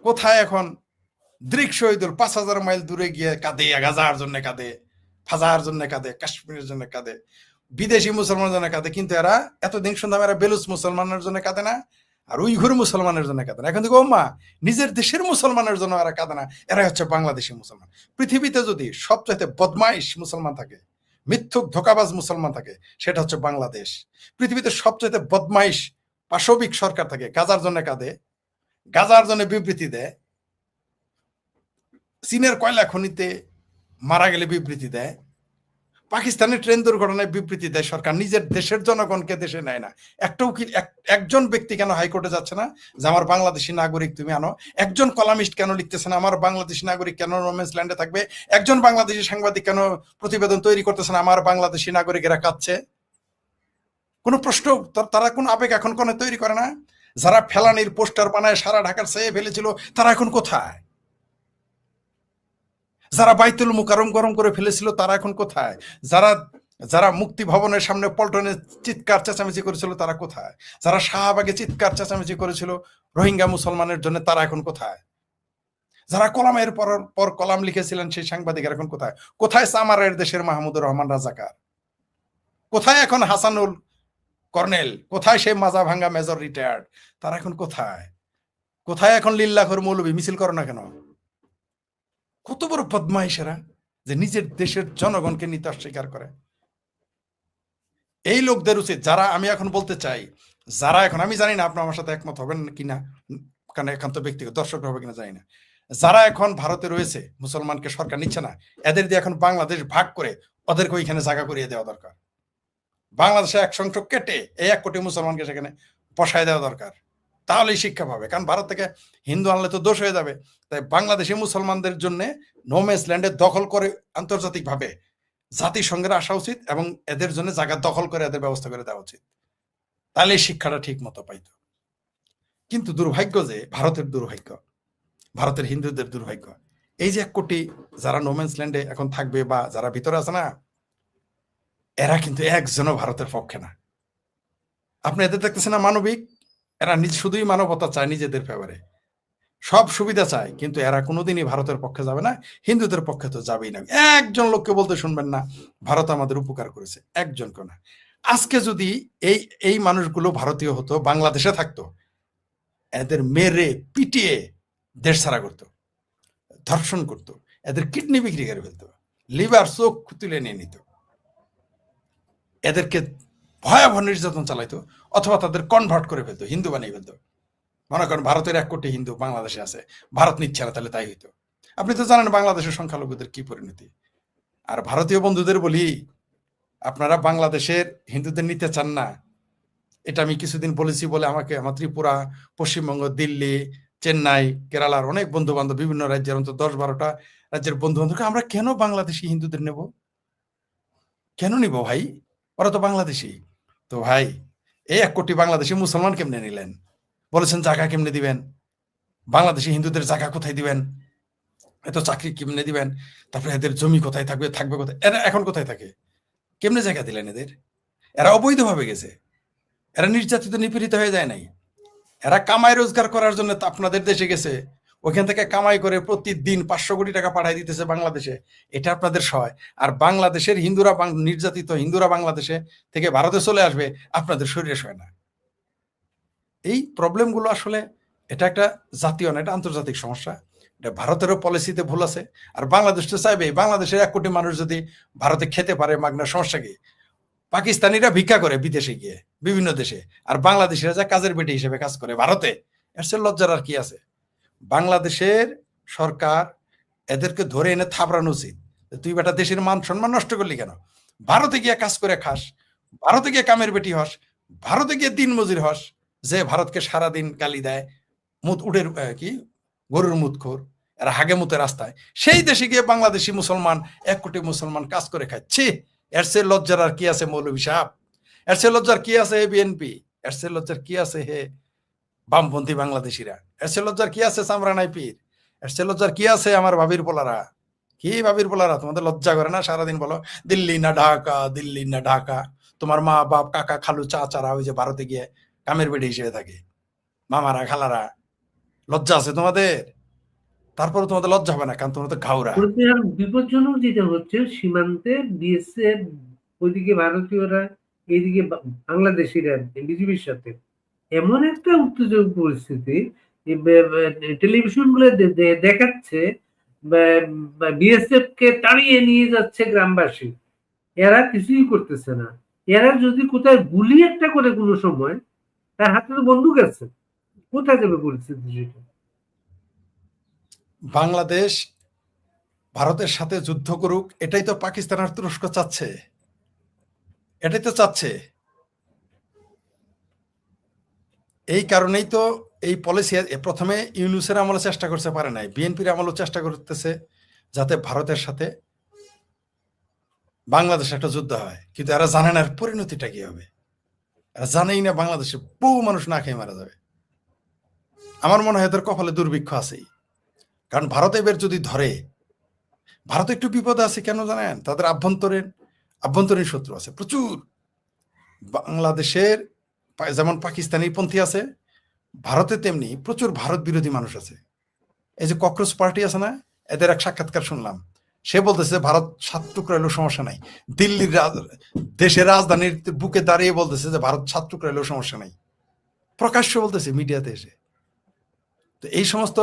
কোথায় এখন দৃক শহীদুল 5000 মাইল দূরে গিয়ে কাঁদে, গাজার জন্য কাঁদে, ফাজার জন্য কাঁদে, কাশ্মীরের জন্য কাঁদে, বিদেশি মুসলমানের জন্য কাঁদে। কিন্তু এরা এতদিন শুনতাম এরা বেলুচ মুসলমানের জন্য কাঁদে না, আর উইঘুর মুসলমানের জন্য কাঁদে না। এখন দেখো মা, নিজের দেশের মুসলমানের জন্য এরা কাঁদে না, এরা হচ্ছে বাংলাদেশি মুসলমান। পৃথিবীতে যদি সবচাইতে বদমাইশ মুসলমান থাকে, মিথ্যুক ধোকাবাজ মুসলমান থাকে, সেটা হচ্ছে বাংলাদেশ। পৃথিবীতে সবচাইতে বদমাইশ পাশবিক সরকার থাকে, গাজার জন্য কাঁদে, গাজার জন্য বিবৃতি দেয়, চীনের কয়লা খনিতে মারা গেলে বিবৃতি দেয়, পাকিস্তানের ট্রেন দুর্ঘটনায় বিবৃতি দেয় সরকার, নিজের দেশের জনগণকে দেশে নেয় না। একটাও কি একজন ব্যক্তি কেন হাইকোর্টে যাচ্ছে না যে আমার বাংলাদেশি নাগরিক তুমি আনো? একজন কলামিস্ট কেন লিখতেছে না আমার বাংলাদেশি নাগরিক কেন রোমেন্স ল্যান্ডে থাকবে? একজন বাংলাদেশি সাংবাদিক কেন প্রতিবেদন তৈরি করতেছে না আমার বাংলাদেশি নাগরিকেরা কাঁদছে? কোনো প্রশ্ন, তারা কোন আবেগ এখন কোন তৈরি করে না? যারা ফেলানির পোস্টার বানায় সারা ঢাকার চেয়ে ফেলেছিল, তারা এখন কোথায়? যারা বাইতুল মুকাররম গরম করে ফেলেছিল, তারা এখন কোথায়? যারা মুক্তি ভবনের সামনে পল্টনে চিৎকার চেঁচামেচি করেছিল, তারা কোথায়? যারা শাহবাগে চিৎকার চেঁচামেচি করেছিল রোহিঙ্গা মুসলমানের জন্য, তারা এখন কোথায়? যারা কলামের পর কলাম লিখেছিলেন সেই সাংবাদিকের এখন কোথায়? কোথায় সামারের দেশের মাহমুদুর রহমান রাজাকার? কোথায় এখন হাসানুল কর্নেল? কোথায় সেই মাজা ভাঙ্গা মেজর রিটায়ার্ড? তারা এখন কোথায়? কোথায় এখন লিল্লাহর মৌলবী? মিছিল করো না কেন? কত বড় বদমাইশেরা যে নিজের দেশের জনগণকে নিতে অস্বীকার করে। এই লোকদের উচিত, যারা, আমি এখন বলতে চাই, যারা এখন, আমি জানি না আপনার আমার সাথে একমত হবেন কিনা, কারণ একান্ত ব্যক্তিগত, দর্শক হবে কিনা জানি না, যারা এখন ভারতে রয়েছে, মুসলমানকে সরকার নিচ্ছে না, এদের দিয়ে এখন বাংলাদেশ ভাগ করে ওদেরকে ওইখানে জায়গা করিয়ে দেওয়া দরকার। বাংলাদেশে এক সংখ্যক কেটে এই 1 কোটি মুসলমানকে সেখানে বসায় দেওয়া দরকার, তাহলেই শিক্ষা পাবে। কারণ ভারত থেকে হিন্দু আনলে তো দোষ হয়ে যাবে। তাই বাংলাদেশি মুসলমানদের জন্য নোম্যান্স ল্যান্ডে দখল করে আন্তর্জাতিকভাবে জাতিসংঘের আসা উচিত এবং এদের জন্য জায়গা দখল করে এদের ব্যবস্থা করে দেওয়া উচিত, তাহলে এই শিক্ষাটা ঠিক মতো পাইতো। কিন্তু দুর্ভাগ্য যে ভারতের দুর্ভাগ্য, ভারতের হিন্দুদের দুর্ভাগ্য, এই যে 1 কোটি যারা নোম্যান্স ল্যান্ডে এখন থাকবে বা যারা ভিতরে আছে না, এরা কিন্তু একজনও ভারতের পক্ষে না। আপনি এদের দেখতেছেন না মানবিক, এরা শুধুই মানবতা চায়, নিজেদের ফেভারে সব সুবিধা চায়, কিন্তু এরা কোনোদিনই ভারতের পক্ষে যাবে না, হিন্দুদের পক্ষে তো যাবেই না। একজন লোককে বলতে শুনবেন না ভারত আমাদের উপকার করেছে, একজনকে না। আজকে যদি এই এই মানুষগুলো ভারতীয় হতো, বাংলাদেশে থাকতো, এদের মেরে পিটিয়ে দেশ ছাড়া করতো, ধর্ষণ করতো, এদের কিডনি বিক্রি করে ফেলতো, লিভার চোখ তুলে নিয়ে নিত, এদেরকে ভয়াবহ নির্যাতন চালাইতো, অথবা তাদের কনভার্ট করে ফেলতো, হিন্দু বানিয়ে ফেলতো। মনে করেন ভারতের 1 কোটি হিন্দু বাংলাদেশে আছে, ভারত নিচ্ছে না, তাহলে তাই হইতো। আপনি তো জানেন বাংলাদেশের সংখ্যালঘুদের কি পরিণতি। আর ভারতীয় বন্ধুদের বলি, আপনারা বাংলাদেশের হিন্দুদের নিতে চান না, এটা আমি কিছুদিন বলেছি বলে আমাকে আমার ত্রিপুরা, পশ্চিমবঙ্গ, দিল্লি, চেন্নাই, কেরালার অনেক বন্ধু বান্ধব, বিভিন্ন রাজ্যের অন্তত 10-12টা রাজ্যের বন্ধু বান্ধবকে আমরা কেন বাংলাদেশি হিন্দুদের নেব, কেন নিব ভাই, ওরা তো বাংলাদেশি। তো ভাই, এই 1 কোটি বাংলাদেশি মুসলমান কেমনে নিলেন? বলেছেন জায়গা কেমনে দিবেন, বাংলাদেশি হিন্দুদের জায়গা কোথায় দিবেন, এত চাকরি কেমনে দিবেন, তারপরে এদের জমি কোথায় থাকবে, থাকবে কোথায়, এরা এখন কোথায় থাকে, কেমনে জায়গা দিলেন এদের? এরা অবৈধভাবে গেছে, এরা নির্যাতিত নিপীড়িত হয়ে যায় নাই, এরা কামাই রোজগার করার জন্য আপনাদের দেশে গেছে, ওইখান থেকে কামাই করে প্রতিদিন 500 কোটি টাকা পাঠাই দিতেছে বাংলাদেশে, এটা আপনাদের সহায়। আর বাংলাদেশের হিন্দুরা, নির্যাতিত হিন্দুরা বাংলাদেশে থেকে ভারতে চলে আসবে, আপনাদের শরীরে সয় না। এই প্রবলেমগুলো আসলে এটা একটা জাতীয় না, এটা আন্তর্জাতিক সমস্যা। এটা ভারতেরও পলিসিতে ভুল আছে। আর বাংলাদেশ তো চাইবে বাংলাদেশের 1 কোটি মানুষ যদি ভারতে খেতে পারে মাগনা, সমস্যা কি? পাকিস্তানিরা ভিক্ষা করে বিদেশে গিয়ে বিভিন্ন দেশে, আর বাংলাদেশিরা যা কাজের বেটি হিসেবে কাজ করে ভারতে, এর চেয়ে লজ্জার আর কি আছে? বাংলাদেশের সরকার এদেরকে ধরে এনে থাপড়ানো উচিত। তুই বেটা দেশের মান সম্মান নষ্ট করলি কেন? ভারতে গিয়ে কাজ করে খাস, ভারতে গিয়ে কামের বেটি হস, ভারতে গিয়ে দিন মজুর হস, যে ভারতকে সারাদিন গালি দেয়, উটের কি গরুর মুতখোর, এরা হাগে মুতে রাস্তায়, সেই দেশে গিয়ে বাংলাদেশি মুসলমান 1 কোটি মুসলমান কাজ করে খাচ্ছে। এর চেয়ে লজ্জার আর কি আছে মৌলভী সাহেব? এর চেয়ে লজ্জার কি আছে হে বিএনপি? এর চেয়ে লজ্জার কি আছে হে বামপন্থী বাংলাদেশিরা? এর চেয়ে লজ্জার কি আছে চামরানাই পীর? এর চেয়ে লজ্জার কি আছে আমার ভাবির পোলারা? কি ভাবির পোলারা, তোমাদের লজ্জা করে না? সারাদিন বলো দিল্লি না ঢাকা, দিল্লি না ঢাকা। তোমার মা বাপ, কাকা, খালু, চাচারা ওই যে ভারতে গিয়ে কামের বেটি হিসেবে থাকে, মামারা, খালারা, লজ্জা আছে তোমাদের? তারপরে তোমাদের লজ্জা হবে না, কারণ তোমরা তো ঘাউরা। বিপজ্জনক যেটা হচ্ছে, সীমান্তে বিএসএফ, ওইদিকে ভারতীয়রা, এইদিকে বাংলাদেশিরা বিজিবির সাথে এমন একটা উত্তেজক পরিস্থিতি, টেলিভিশন গুলো দেখাচ্ছে বিএসএফ কে তাড়িয়ে নিয়ে যাচ্ছে গ্রামবাসী, এরা কিছুই করতেছে না। এরা যদি কোথায় গুলি একটা করে কোনো সময়, তার হাতে তো বন্দুক আছে, কোথায় যাবে পরিস্থিতি সেটা? বাংলাদেশ ভারতের সাথে যুদ্ধ করুক, এটাই তো পাকিস্তান আর তুরস্ক চাচ্ছে, এটাই তো চাচ্ছে। এই কারণেই তো এই পলিসি প্রথমে ইউনূসের আমলে চেষ্টা করতে পারে নাই, বিএনপির আমলেও চেষ্টা করতেছে যাতে ভারতের সাথে বাংলাদেশ একটা যুদ্ধ হয়। কিন্তু এরা জানে না পরিণতিটা কি হবে, এরা জানেই না বাংলাদেশে বহু মানুষ না খেয়ে মারা যাবে। আমার মনে হয় এদের কপালে দুর্ভিক্ষ আছেই, কারণ ভারত এবার যদি ধরে, ভারত একটু বিপদে আছে কেন জানেন? তাদের আভ্যন্তরীণ শত্রু আছে প্রচুর। বাংলাদেশের যেমন পাকিস্তানি পন্থী আছে, ভারতে তেমনি প্রচুর ভারত বিরোধী মানুষ আছে। এই যে ককরোচ পার্টি আছে না, এদের এক সাক্ষাৎকার শুনলাম, সে বলতেছে ভারত 7 টুকরা এলেও সমস্যা নাই। দিল্লির দেশের রাজধানীর বুকে দাঁড়িয়ে বলতেছে যে ভারত 7 টুকরা এলেও সমস্যা নাই, প্রকাশ্য বলতেছে মিডিয়াতে এসে। তো এই সমস্ত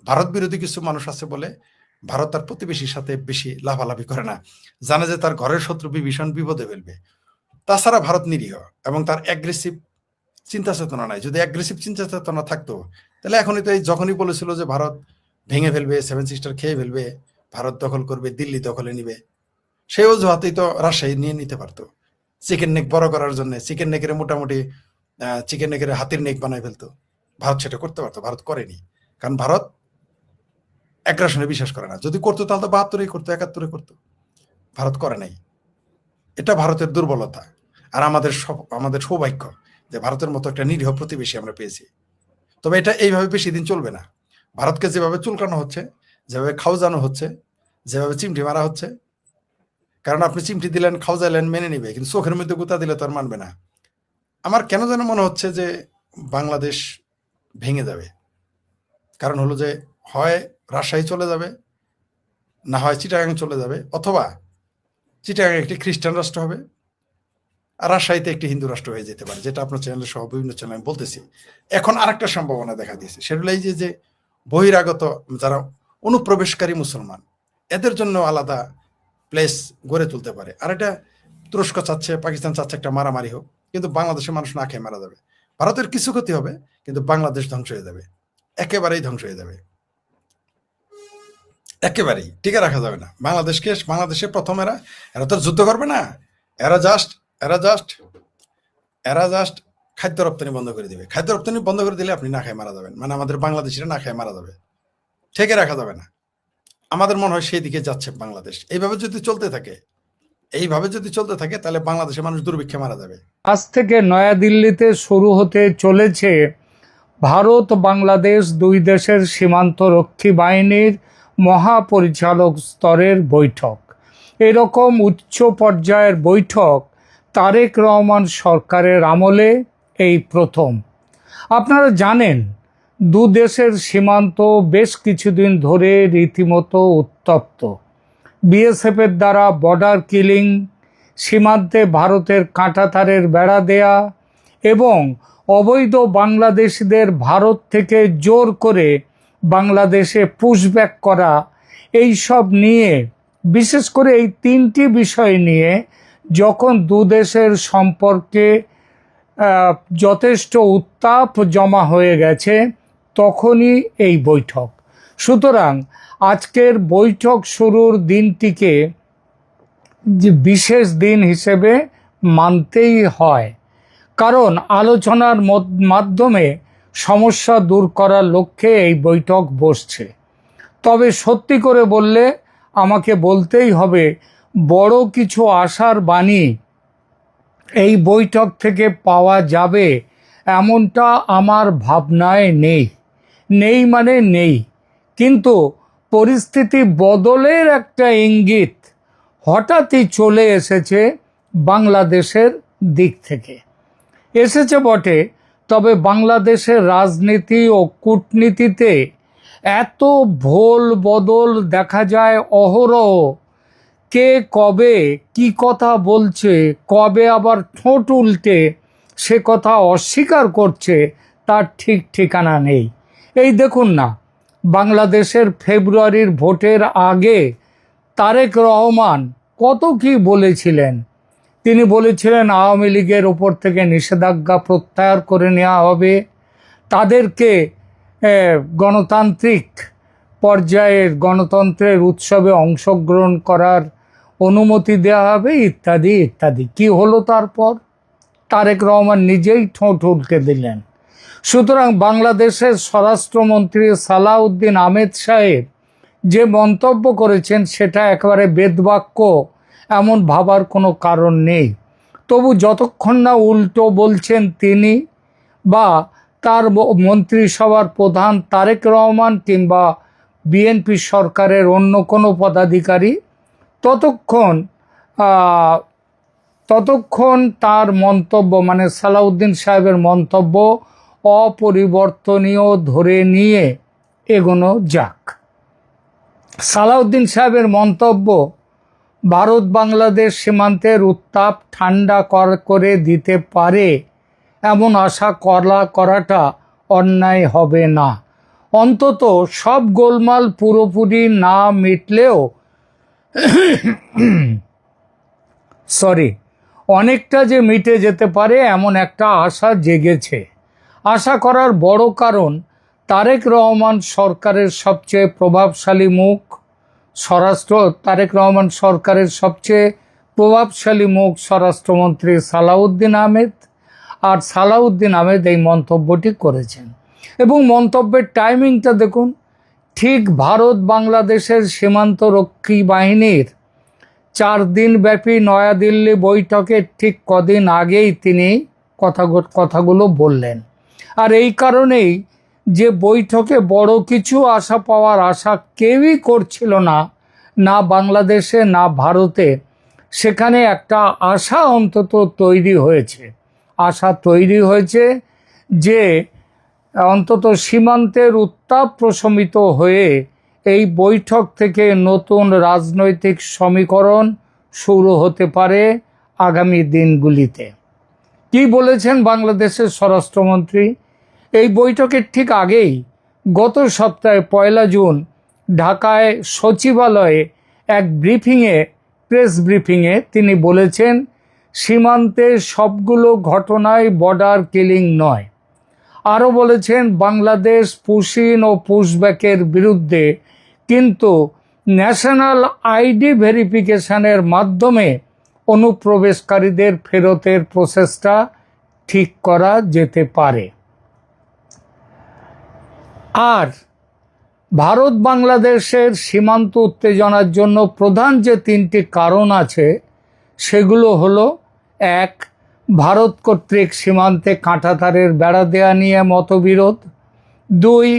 ভারত বিরোধী কিছু মানুষ আছে বলে ভারত তার প্রতিবেশীর সাথে বেশি লাভালাভি করে না, জানে যে তার ঘরের শত্রু ভীষণ বিপদে ফেলবে। তাছাড়া ভারত নিরীহ এবং তার অ্যাগ্রেসিভ চিন্তা চেতনা নাই। যদি অ্যাগ্রেসিভ চিন্তা চেতনা থাকতো, তাহলে এখনই তো এই যখনই বলেছিল যে ভারত ভেঙে ফেলবে, 7 সিস্টার খেয়ে ফেলবে, ভারত দখল করবে, দিল্লি দখলে নিবে, সেই অজুহাতেই তো রাজশাহী নিয়ে নিতে পারতো। চিকেন নেক বড় করার জন্য চিকেন নেকের মোটামুটি চিকেন নেকের হাতির নেক বানাই ফেলতো, ভারত সেটা করতে পারতো, ভারত করেনি। কারণ ভারত অ্যাগ্রাসনে বিশ্বাস করে না, যদি করতো তাহলে তো 72-এই করতো, 71-এ করতো। ভারত করে নাই। এটা ভারতের দুর্বলতা, আর আমাদের সৌভাগ্য যে ভারতের মতো একটা নিরীহ প্রতিবেশী আমরা পেয়েছি। তবে এটা এইভাবে বেশি দিন চলবে না। ভারতকে যেভাবে চুলকানো হচ্ছে, যেভাবে খাওয়ানো হচ্ছে, যেভাবে চিমটি মারা হচ্ছে, কারণ আপনি চিমটি দিলেন, খাওয়াইলেন, মেনে নিবে, কিন্তু চোখের মধ্যে গুতা দিলে তো আর মানবে না। আমার কেন যেন মনে হচ্ছে যে বাংলাদেশ ভেঙে যাবে। কারণ হলো যে হয় রাজশাহী চলে যাবে, না হয় চিটাগাং চলে যাবে, অথবা চিটাগাং একটি খ্রিস্টান রাষ্ট্র হবে আর রাজশাহীতে একটি হিন্দু রাষ্ট্র হয়ে যেতে পারে, যেটা আপনার চ্যানেলে সহ বিভিন্ন চ্যানেলে আমি বলতেছি। এখন আরেকটা সম্ভাবনা দেখা দিয়েছে, সেগুলো এই যে বহিরাগত যারা অনুপ্রবেশকারী মুসলমান, এদের জন্য আলাদা প্লেস গড়ে তুলতে পারে। আর এটা তুরস্ক চাচ্ছে, পাকিস্তান চাচ্ছে একটা মারামারি হোক, কিন্তু বাংলাদেশের মানুষ না খেয়ে মারা যাবে। ভারতের কিছু ক্ষতি হবে, কিন্তু বাংলাদেশ ধ্বংস হয়ে যাবে, একেবারেই ধ্বংস হয়ে যাবে, একেবারেই টিকে রাখা যাবে না বাংলাদেশে প্রথম এরা তো যুদ্ধ করবে না, এরা জাস্ট খাদ্য রপ্তানি বন্ধ করে দিবে। খাদ্য রপ্তানি বন্ধ করে দিলে আপনি না খেয়ে মারা যাবেন, মানে আমাদের বাংলাদেশিরা না খেয়ে মারা যাবে, ঠেকে রাখা যাবে না। আমাদের মনে হয় সেই দিকে যাচ্ছে বাংলাদেশ। এইভাবে যদি চলতে থাকে তাহলে বাংলাদেশের মানুষ দুর্ভিক্ষে মারা যাবে। আজ থেকে নয়াদিল্লিতে শুরু হতে চলেছে ভারত বাংলাদেশ দুই দেশের সীমান্ত রক্ষী বাহিনীর মহাপরিচালক স্তরের বৈঠক। এরকম উচ্চ পর্যায়ের বৈঠক তারেক রহমান সরকারের আমলে এই প্রথম। আপনারা জানেন, দু দেশের সীমান্ত বেশ কিছুদিন ধরে রীতিমতো উত্তপ্ত। বিএসএফের দ্বারা বর্ডার কিলিং, সীমান্তে ভারতের কাঁটাতারের বেড়া দেয়া এবং অবৈধ বাংলাদেশিদের ভারত থেকে জোর করে বাংলাদেশে পুশব্যাক করা, এই সব নিয়ে, বিশেষ করে এই তিনটি বিষয় নিয়ে যখন দু দেশের সম্পর্কে যথেষ্ট উত্তাপ জমা হয়ে গেছে, তখনই এই বৈঠক। সুতরাং আজকের বৈঠক শুরুর দিনটিকে যে বিশেষ দিন হিসেবে মানতেই হয়, কারণ আলোচনার মাধ্যমে সমস্যা দূর করার লক্ষ্যে এই বৈঠক বসছে। তবে সত্যি করে বললে আমাকে বলতেই হবে, বড় কিছু আশার বাণী এই বৈঠক থেকে পাওয়া যাবে এমনটা আমার ভাবনায় নেই মানে নেই। কিন্তু পরিস্থিতি বদলের একটা ইঙ্গিত হঠাৎই চলে এসেছে বাংলাদেশের দিক থেকে। এসেছে বটে, তবে বাংলাদেশের রাজনীতি ও কূটনীতিতে এত ভোল বদল দেখা যায় অহরহ। কে কবে কি কথা বলছে, কবে আবার ঠোঁট উল্টে সে কথা অস্বীকার করছে, তার ঠিক ঠিকানা নেই। এই দেখুন না, বাংলাদেশের ফেব্রুয়ারির ভোটের আগে তারেক রহমান কত কি বলেছিলেন। তিনি বলেছিলেন আওয়ামী লীগের ওপর থেকে নিষেধাজ্ঞা প্রত্যাহার করে নেওয়া হবে, তাদেরকে গণতান্ত্রিক পর্যায়ের গণতন্ত্রের উৎসবে অংশগ্রহণ করার অনুমতি দেওয়া হবে, ইত্যাদি ইত্যাদি। কি হলো তারপর? তারেক রহমান নিজেই ঠোঁট উল্টে দিলেন। সুতরাং বাংলাদেশের স্বরাষ্ট্রমন্ত্রী সালাউদ্দিন আহমেদ সাহেব যে মন্তব্য করেছেন সেটা একেবারে বেদবাক্য, এমন ভাবার কোনো কারণ নেই। তবু যতক্ষণ না উল্টো বলছেন তিনি বা তার মন্ত্রিসভার প্রধান তারেক রহমান কিংবা বিএনপি সরকারের অন্য কোনো পদাধিকারী, ততক্ষণ তার মন্তব্য, মানে সালাউদ্দিন সাহেবের মন্তব্য অপরিবর্তনীয় ধরে নিয়ে এগোনো যাক। সালাউদ্দিন সাহেবের মন্তব্য ভারত বাংলাদেশ সীমান্তের উত্তাপ ঠান্ডা করে দিতে পারে এমন আশা করাটা অন্যায় হবে না। অন্তত সব গোলমাল পুরোপুরি না মিটলেও অনেকটা যে মিটে যেতে পারে এমন একটা আশা জেগেছে। আশা করার বড় কারণ, তারেক রহমান সরকারের সবচেয়ে প্রভাবশালী মুখ, স্বরাষ্ট্রমন্ত্রী সালাউদ্দিন আহমেদ। আর সালাউদ্দিন আহমেদ এই মন্তব্যটি করেছেন এবং মন্তব্যের টাইমিংটা দেখুন, ঠিক ভারত বাংলাদেশের সীমান্ত রক্ষী বাহিনীর 4 দিন ব্যাপী নয়াদিল্লি বৈঠকের ঠিক কদিন আগেই তিনি কথাগুলো বললেন। আর এই কারণেই যে বৈঠকে বড় কিছু আশা পাওয়ার আশা কেউই করছিল না, না বাংলাদেশে না ভারতে, সেখানে একটা আশা অন্তত তৈরি হয়েছে। আশা তৈরি হয়েছে যে অন্তত সীমান্তের উত্তাপ প্রশমিত হয়ে এই বৈঠক থেকে নতুন রাজনৈতিক সমীকরণ শুরু হতে পারে আগামী দিনগুলিতে। কি বলেছেন বাংলাদেশের স্বরাষ্ট্রমন্ত্রী? এই বৈঠকের ঠিক আগেই গত সপ্তাহে 1 জুন ঢাকায় সচিবালয়ে এক প্রেস ব্রিফিংয়ে তিনি বলেছেন, সীমান্তে সবগুলো ঘটনায় বর্ডার কিলিং নয়। আরও বলেছেন, বাংলাদেশ পুশিন ও পুশব্যাকের বিরুদ্ধে, কিন্তু ন্যাশনাল আইডি ভেরিফিকেশনের মাধ্যমে অনুপ্রবেশকারীদের ফেরতের প্রসেসটা ঠিক করা যেতে পারে। আর ভারত বাংলাদেশের সীমান্ত উত্তেজনার জন্য প্রধান যে 3টি কারণ আছে সেগুলো হলো: 1, ভারত কর্তৃক সীমান্তে কাঁটাতারের বেড়া দেয়া নিয়ে মতবিরোধ; 2,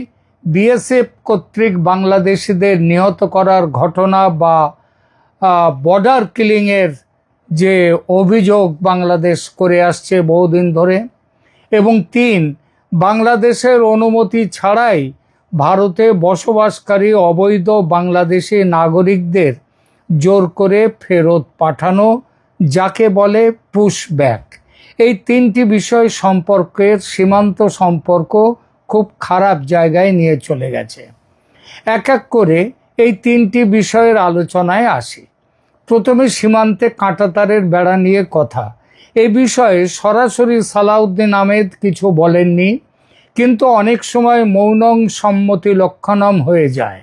বিএসএফ কর্তৃক বাংলাদেশিদের নিহত করার ঘটনা বা বর্ডার কিলিংয়ের যে অভিযোগ বাংলাদেশ করে আসছে বহুদিন ধরে; এবং 3, বাংলাদেশের অনুমতি ছাড়াই ভারতে বসবাসকারী অবৈধ বাংলাদেশি নাগরিকদের জোর করে ফেরত পাঠানো, যাকে বলে পুশব্যাক। এই 3টি বিষয় সম্পর্কের সীমান্ত সম্পর্ক খুব খারাপ জায়গায় নিয়ে চলে গেছে। এক এক করে এই 3টি বিষয়ের আলোচনায় আসি। প্রথমে সীমান্তে কাঁটাতারের বেড়া নিয়ে কথা। এই বিষয়ে সরাসরি সালাউদ্দিন আহমেদ কিছু বলেননি, কিন্তু অনেক সময় মৌনং সম্মতি লক্ষণম হয়ে যায়।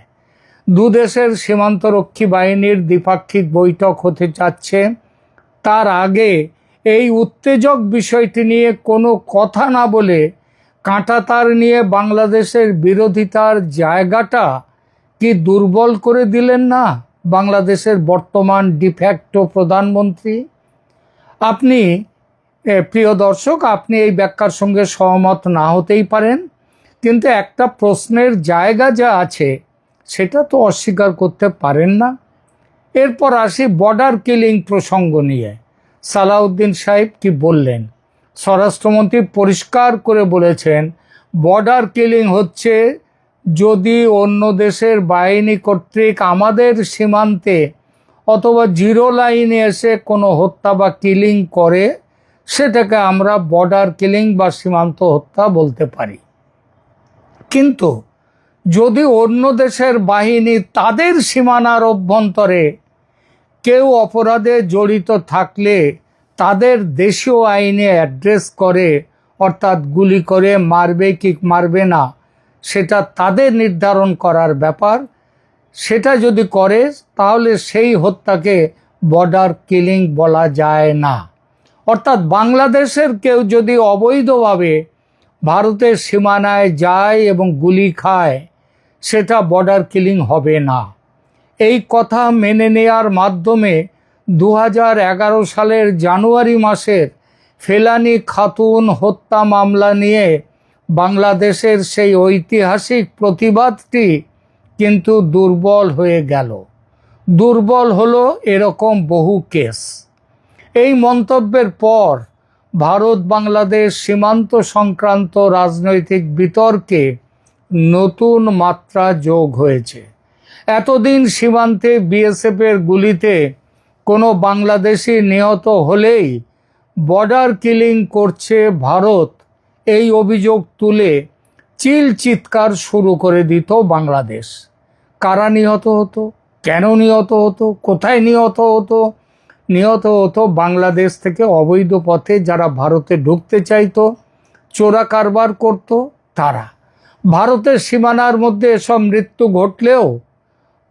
দুদেশের সীমান্তরক্ষী বাহিনীর দ্বিপাক্ষিক বৈঠক হতে যাচ্ছে, তার আগে এই উত্তেজক বিষয়টি নিয়ে কোনো কথা না বলে কাঁটাতার নিয়ে বাংলাদেশের বিরোধিতার জায়গাটা কি দুর্বল করে দিলেন না বাংলাদেশের বর্তমান ডিফ্যাক্টো প্রধানমন্ত্রী? আপনি প্রিয় দর্শক, আপনি এই ব্যাখ্যার সঙ্গে সহমত না হতেই পারেন, কিন্তু একটা প্রশ্নের জায়গা যা আছে সেটা তো অস্বীকার করতে পারেন না। এরপর আসি বর্ডার কিলিং প্রসঙ্গ নিয়ে। সালাউদ্দিন সাহেব কি বললেন? স্বরাষ্ট্রমন্ত্রী পরিষ্কার করে বলেছেন, বর্ডার কিলিং হচ্ছে যদি অন্য দেশের বাহিনী কর্তৃক আমাদের সীমান্তে অথবা জিরো লাইনে এসে কোনো হত্যা বা কিলিং করে, সেটাকে আমরা বর্ডার কিলিং বা সীমান্ত হত্যা বলতে পারি। কিন্তু যদি অন্য দেশের বাহিনী তাদের সীমানার অভ্যন্তরে কেউ অপরাধে জড়িত থাকলে তাদের দেশীয় আইনে অ্যাড্রেস করে, অর্থাৎ গুলি করে মারবে কি মারবে না সেটা তাদের নির্ধারণ করার ব্যাপার, সেটা যদি করে তাহলে সেই হত্যাকে বর্ডার কিলিং বলা যায় না। অর্থাৎ বাংলাদেশের কেউ যদি অবৈধভাবে ভারতের সীমানায় যায় এবং গুলি খায়, সেটা বর্ডার কিলিং হবে না। এই কথা মেনে নেয়ার মাধ্যমে 2011 সালের জানুয়ারি মাসের ফেলানী খাতুন হত্যা মামলা নিয়ে বাংলাদেশের সেই ঐতিহাসিক প্রতিবাদটি কিন্তু দুর্বল হয়ে গেল। দুর্বল হলো এরকম বহু কেস। এই মন্তব্যের পর ভারত বাংলাদেশ সীমান্ত সংক্রান্ত রাজনৈতিক বিতর্কে নতুন মাত্রা যোগ হয়েছে। এতদিন সীমান্তে বিএসএফের গুলিতে কোনো বাংলাদেশি নিহত হলেই বর্ডার কিলিং করছে ভারত, এই অভিযোগ তুলে চিৎকার শুরু করে দিত বাংলাদেশ। কারা নিহত হতো, কেন নিহত হতো, কোথায় নিহত হতো? নিহত হতো বাংলাদেশ থেকে অবৈধ পথে যারা ভারতে ঢুকতে চাইতো, চোরা কারবার করত তারা। ভারতের সীমানার মধ্যে এসব মৃত্যু ঘটলেও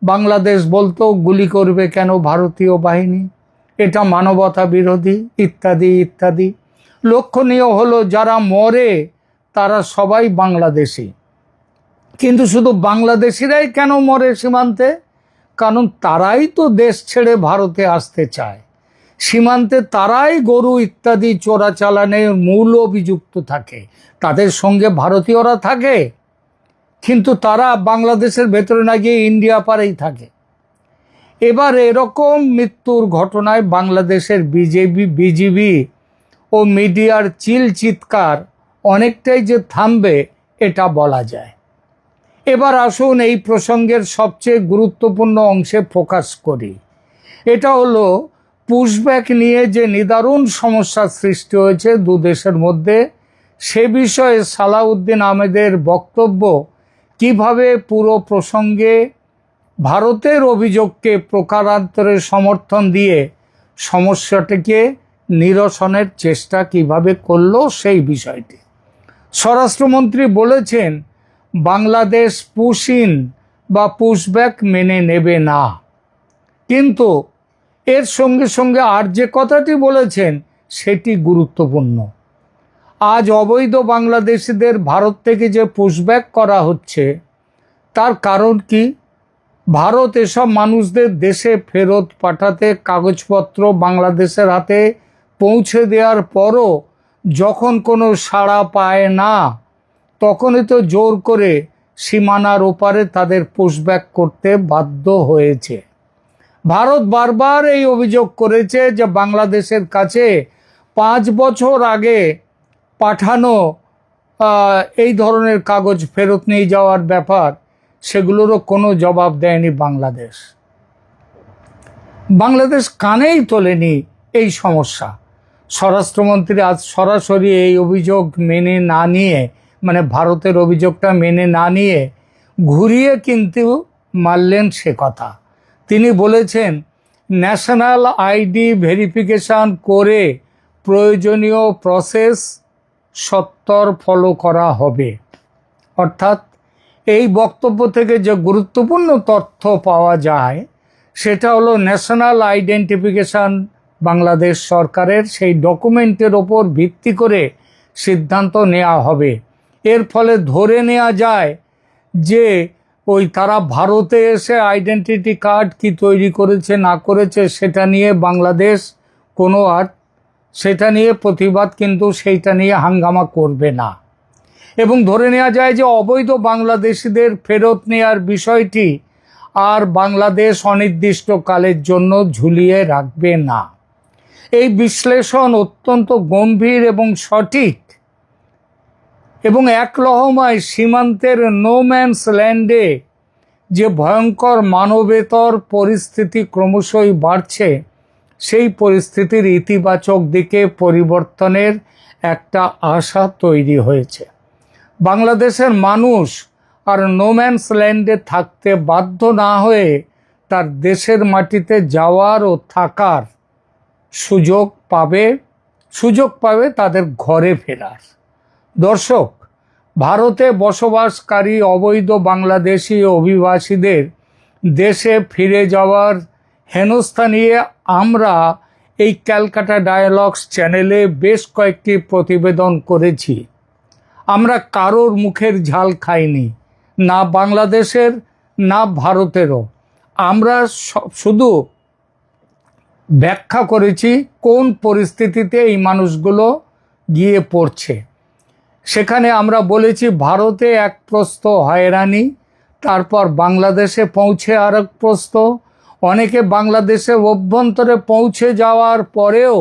বাংলাদেশ বলতো গুলি করবে কেন ভারতীয় বাহিনী, এটা মানবতা বিরোধী ইত্যাদি ইত্যাদি। লক্ষণীয় হলো যারা মরে তারা সবাই বাংলাদেশি। কিন্তু শুধু বাংলাদেশিরাই কেন মরে সীমান্তে? কারণ তারাই তো দেশ ছেড়ে ভারতে আসতে চায়। সীমান্তে তারাই গরু ইত্যাদি চোরাচালানের মূল অভিযুক্ত থাকে, তাদের সঙ্গে ভারতীয়রা থাকে, কিন্তু তারা বাংলাদেশের ভেতরে না গিয়ে ইন্ডিয়া পারেই থাকে। এবার এরকম মৃত্যুর ঘটনায় বাংলাদেশের বিজিবি ও মিডিয়ার চিৎকার অনেকটাই যে থামবে এটা বলা যায়। এবার আসুন এই প্রসঙ্গের সবচেয়ে গুরুত্বপূর্ণ অংশে ফোকাস করি। এটা হলো পুশব্যাক নিয়ে যে নিদারুণ সমস্যার সৃষ্টি হয়েছে দু দেশের মধ্যে, সে বিষয়ে সালাউদ্দিন আহমেদের বক্তব্য কিভাবে পুরো প্রসঙ্গে ভারতের অভিযোগকে প্রকারান্তরে সমর্থন দিয়ে সমস্যাটিকে নিরসনের চেষ্টা কিভাবে করলো সেই বিষয়টি। স্বরাষ্ট্রমন্ত্রী বলেছেন বাংলাদেশ পুশ ইন বা পুশব্যাক মেনে নেবে না, কিন্তু এর সঙ্গে সঙ্গে আর যে কথাটি বলেছেন সেটি গুরুত্বপূর্ণ। আজ অবৈধ বাংলাদেশিদের ভারত থেকে যে পুশব্যাক করা হচ্ছে তার কারণ কি? ভারত এসব মানুষদের দেশে ফেরত পাঠাতে কাগজপত্র বাংলাদেশের হাতে পৌঁছে দেওয়ার পরও যখন কোনো সাড়া পায় না, তখনই তো জোর করে সীমানার ওপারে তাদের পুশব্যাক করতে বাধ্য হয়েছে। ভারত বারবার এই অভিযোগ করেছে যে বাংলাদেশের কাছে 5 বছর আগে পাঠানো এই ধরনের কাগজ ফেরত নিয়ে যাওয়ার ব্যাপার, সেগুলোরও কোনো জবাব দেয়নি বাংলাদেশ। বাংলাদেশ কানেই তোলেনি এই সমস্যা। স্বরাষ্ট্রমন্ত্রী আজ সরাসরি এই অভিযোগ মেনে না নিয়ে, মানে ভারতের অভিযোগটা মেনে না নিয়ে ঘুরিয়ে কিন্তু মারলেন সে কথা। তিনি বলেছেন ন্যাশনাল আইডি ভেরিফিকেশন করে প্রয়োজনীয় প্রসেস সত্বর ফলো করা হবে। অর্থাৎ এই বক্তব্য থেকে যে গুরুত্বপূর্ণ তথ্য পাওয়া যায় সেটা হলো ন্যাশনাল আইডেন্টিফিকেশন বাংলাদেশ সরকারের, সেই ডকুমেন্টের ওপর ভিত্তি করে সিদ্ধান্ত নেওয়া হবে। এর ফলে ধরে নেওয়া যায় যে তারা ভারতে এসে আইডেন্টিটি কার্ড কি তৈরি করেছে না করেছে সেটা নিয়ে বাংলাদেশ সেটা নিয়ে প্রতিবাদ কিন্তু সেইটা নিয়ে হাঙ্গামা করবে না, এবং ধরে নেওয়া যায় যে অবৈধ বাংলাদেশিদের ফেরত নেওয়ার বিষয়টি আর বাংলাদেশ অনির্দিষ্টকালের জন্য ঝুলিয়ে রাখবে না। এই বিশ্লেষণ অত্যন্ত গম্ভীর এবং সঠিক, এবং এক লহমায় সীমান্তের নো ম্যানস ল্যান্ডে যে ভয়ঙ্কর মানবেতর পরিস্থিতি ক্রমশই বাড়ছে, সেই পরিস্থিতির ইতিবাচক দিকে পরিবর্তনের একটা আশা তৈরি হয়েছে। বাংলাদেশের মানুষ আর নো ম্যানস ল্যান্ডে থাকতে বাধ্য না হয়ে তার দেশের মাটিতে যাওয়ার ও থাকার সুযোগ পাবে তাদের ঘরে ফেরার। দর্শক, ভারতে বসবাসকারী অবৈধ বাংলাদেশি অভিবাসীদের দেশে ফিরে যাওয়ার হেনস্থা নিয়ে আমরা এই ক্যালকাটা ডায়ালগস চ্যানেলে বেশ কয়েকটি প্রতিবেদন করেছি। আমরা কারোর মুখের ঝাল খাইনি, না বাংলাদেশের না ভারতেরও। আমরা শুধু ব্যাখ্যা করেছি কোন পরিস্থিতিতে এই মানুষগুলো গিয়ে পড়ছে। সেখানে আমরা বলেছি ভারতে এক প্রস্থ হয়রানি, তারপর বাংলাদেশে পৌঁছে আর এক প্রস্থ, অনেকে বাংলাদেশে অভ্যন্তরে পৌঁছে যাওয়ার পরেও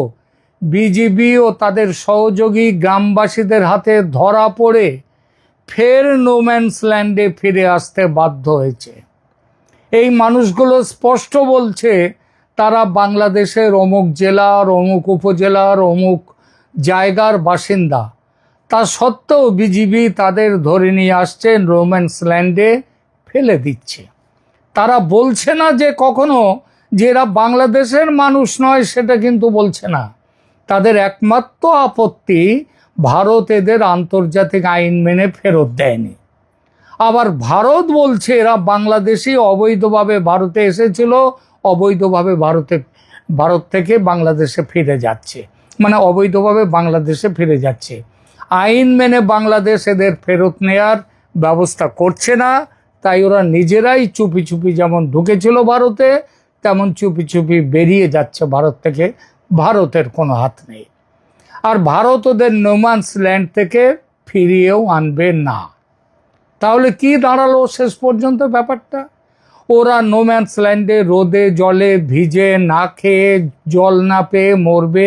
বিজিবি ও তাদের সহযোগী গ্রামবাসীদের হাতে ধরা পড়ে ফের নোম্যান্স ল্যান্ডে ফিরে আসতে বাধ্য হয়েছে। এই মানুষগুলো স্পষ্ট বলছে তারা বাংলাদেশের অমুক জেলার, অমুক উপজেলার, অমুক জায়গার বাসিন্দা। তা সত্ত্বেও বিজিবি তাদের ধরে নিয়ে আসছে, নোম্যান্স ল্যান্ডে ফেলে দিচ্ছে। তারা বলছে না যে কখনো যে এরা বাংলাদেশের মানুষ নয়, সেটা কিন্তু বলছে না। তাদের একমাত্র আপত্তি ভারত এদের আন্তর্জাতিক আইন মেনে ফেরত দেয়নি। আবার ভারত বলছে এরা বাংলাদেশি, অবৈধভাবে ভারতে এসেছিল, অবৈধভাবে ভারত থেকে বাংলাদেশে ফিরে যাচ্ছে, মানে অবৈধভাবে বাংলাদেশে ফিরে যাচ্ছে। আইন মেনে বাংলাদেশ এদের ফেরত নেয়ার ব্যবস্থা করছে না, তাই ওরা নিজেরাই চুপি চুপি যেমন ঢুকেছিল ভারতে, তেমন চুপি চুপি বেরিয়ে যাচ্ছে ভারত থেকে। ভারতের কোনো হাত নেই, আর ভারত ওদের নোম্যান্স ল্যান্ড থেকে ফিরিয়েও আনবে না। তাহলে কি দাঁড়ালো শেষ পর্যন্ত ব্যাপারটা? ওরা নোম্যান্স ল্যান্ডে রোদে জলে ভিজে না খেয়ে জল না পেয়ে মরবে,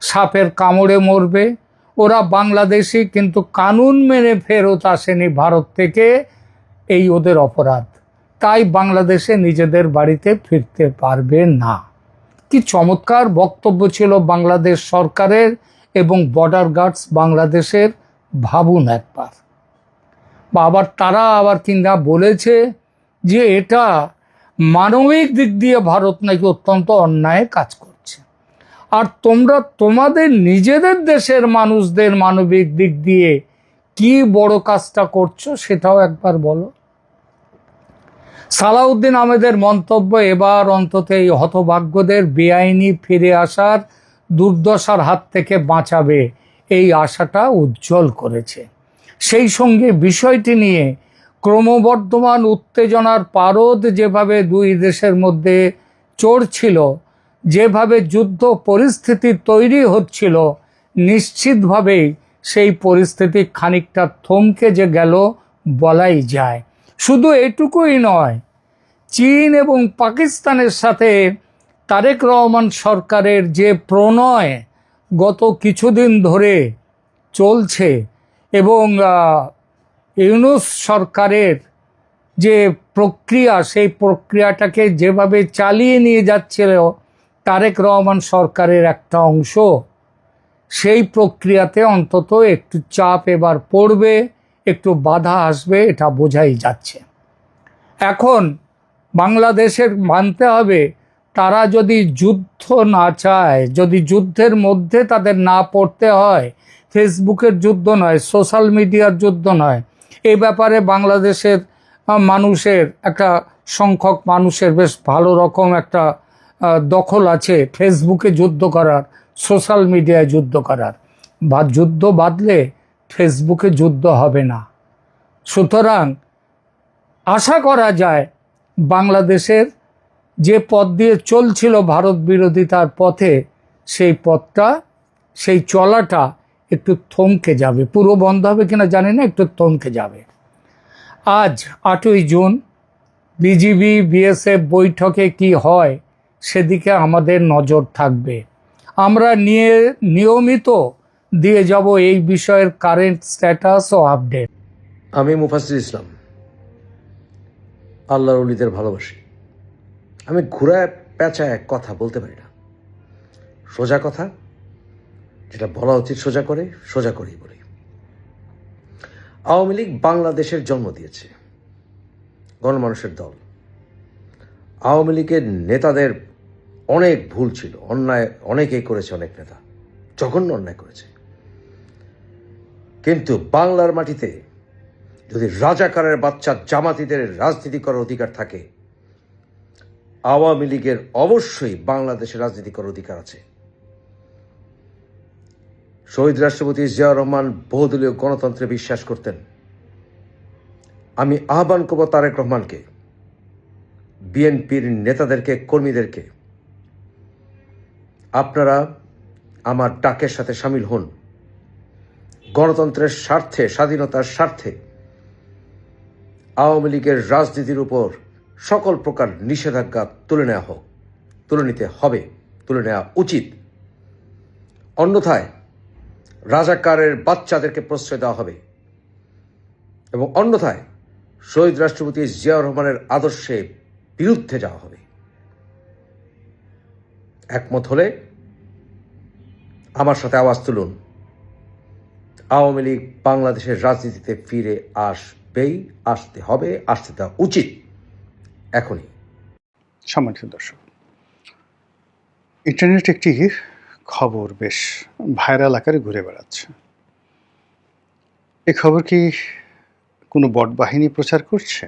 সাপের কামড়ে মরবে। ওরা বাংলাদেশি, কিন্তু কানুন মেনে ফেরত আসেনি ভারত থেকে, এই ওদের অপরাধ। তাই বাংলাদেশে নিজেদের বাড়িতে ফিরতে পারবে না। কি চমৎকার বক্তব্য ছিল বাংলাদেশ সরকারের এবং বর্ডার গার্ডস বাংলাদেশের, ভাবুন একবার। বা আবার তারা আবার কিনা বলেছে যে এটা মানবিক দিক দিয়ে ভারত নাকি অত্যন্ত অন্যায় কাজ করছে। আর তোমরা তোমাদের নিজেদের দেশের মানুষদের মানবিক দিক দিয়ে কি বড় কাজটা করছো সেটাও একবার বলো। সালাউদ্দিন আহমেদের মন্তব্য এবার অন্তত এই হতভাগ্যদের বেআইনি ফিরে আসার দুর্দশার হাত থেকে বাঁচাবে, এই আশাটা উজ্জ্বল করেছে। সেই সঙ্গে বিষয়টি নিয়ে ক্রমবর্ধমান উত্তেজনার পারদ যেভাবে দুই দেশের মধ্যে চড়ছিল, যেভাবে যুদ্ধ পরিস্থিতি তৈরি হচ্ছিল, নিশ্চিতভাবেই সেই পরিস্থিতি খানিকটা থমকে যে গেল বলাই যায়। শুধু এটুকুই নয়, চীন এবং পাকিস্তানের সাথে তারেক রহমান সরকারের যে প্রণয় গত কিছুদিন ধরে চলছে, এবং ইউনূস সরকারের যে প্রক্রিয়া, সেই প্রক্রিয়াটাকে যেভাবে চালিয়ে নিয়ে যাচ্ছিল তারেক রহমান সরকারের একটা অংশ, সেই প্রক্রিয়াতে অন্তত একটু চাপ এবার পড়বে, একটু বাধা আসবে, এটা বোঝাই যাচ্ছে। এখন বাংলাদেশের মানতে হবে, তারা যদি যুদ্ধ না চায়, যদি যুদ্ধের মধ্যে তাদের না পড়তে হয়, ফেসবুকের যুদ্ধ নয়, সোশ্যাল মিডিয়ার যুদ্ধ নয়, এই ব্যাপারে বাংলাদেশের মানুষের একটা সংখ্যক মানুষের বেশ ভালো রকম একটা দখল আছে ফেসবুকে যুদ্ধ করার, সোশ্যাল মিডিয়ায় যুদ্ধ করার। বা যুদ্ধ বাঁধলে ফেসবুকে যুদ্ধ হবে না। সুতরাং আশা করা যায় বাংলাদেশের যে পথ দিয়ে চলছিল ভারত বিরোধিতার পথে, সেই পথটা, সেই চলাটা একটু থমকে যাবে। পুরো বন্ধ হবে কিনা জানি না, একটু থমকে যাবে। আজ 8ই জুন বিজিবি বিএসএফ বৈঠকে কি হয় সেদিকে আমাদের নজর থাকবে। আমরা নিয়মিত দিয়ে যাব এই বিষয়ের কারেন্ট স্ট্যাটাস ও আপডেট। আমি মুফাজ্জিল ইসলাম, আল্লাহর ওলিদের ভালোবাসি। আমি ঘুরায় পেঁচায় কথা বলতে পারি না, সোজা কথা যেটা বলা উচিত সোজা করেই বলি। আওয়ামী লীগ বাংলাদেশের জন্ম দিয়েছে, গণমানুষের দল। আওয়ামী লীগের নেতাদের অনেক ভুল ছিল, অন্যায় অনেকেই করেছে, অনেক নেতা জঘন্য অন্যায় করেছে। কিন্তু বাংলার মাটিতে যদি রাজাকারের বাচ্চা জামাতিদের রাজনীতি করার অধিকার থাকে, আওয়ামী লীগের অবশ্যই বাংলাদেশের রাজনীতি করার অধিকার আছে। শহীদ রাষ্ট্রপতি জিয়াউর রহমান বহুদলীয় গণতন্ত্রে বিশ্বাস করতেন। আমি আহ্বান করব তারেক রহমানকে, বিএনপির নেতাদেরকে, কর্মীদেরকে, আপনারা আমার ডাকের সাথে সামিল হন। গণতন্ত্রের স্বার্থে, স্বাধীনতার স্বার্থে আওয়ামী লীগের রাজনীতির উপর সকল প্রকার নিষেধাজ্ঞা তুলে নিতে হবে, তুলে নেওয়া উচিত। অন্যথায় রাজাকারের বাচ্চাদেরকে প্রশ্রয় দেওয়া হবে, এবং অন্যথায় শহীদ রাষ্ট্রপতি জিয়াউর রহমানের আদর্শে বিরুদ্ধে যাওয়া হবে। একমত হলে আমার সাথে আওয়াজ তুলুন। আওয়ামী লীগ বাংলাদেশের রাজনীতিতে ফিরে আসবেই, আসতে হবে, আসতে দেওয়া উচিত এখনই। সম্মানিত দর্শক, ইন্টারনেটে একটি খবর বেশ ভাইরাল আকারে ঘুরে বেড়াচ্ছে। এই খবর কি কোনো বট বাহিনী প্রচার করছে,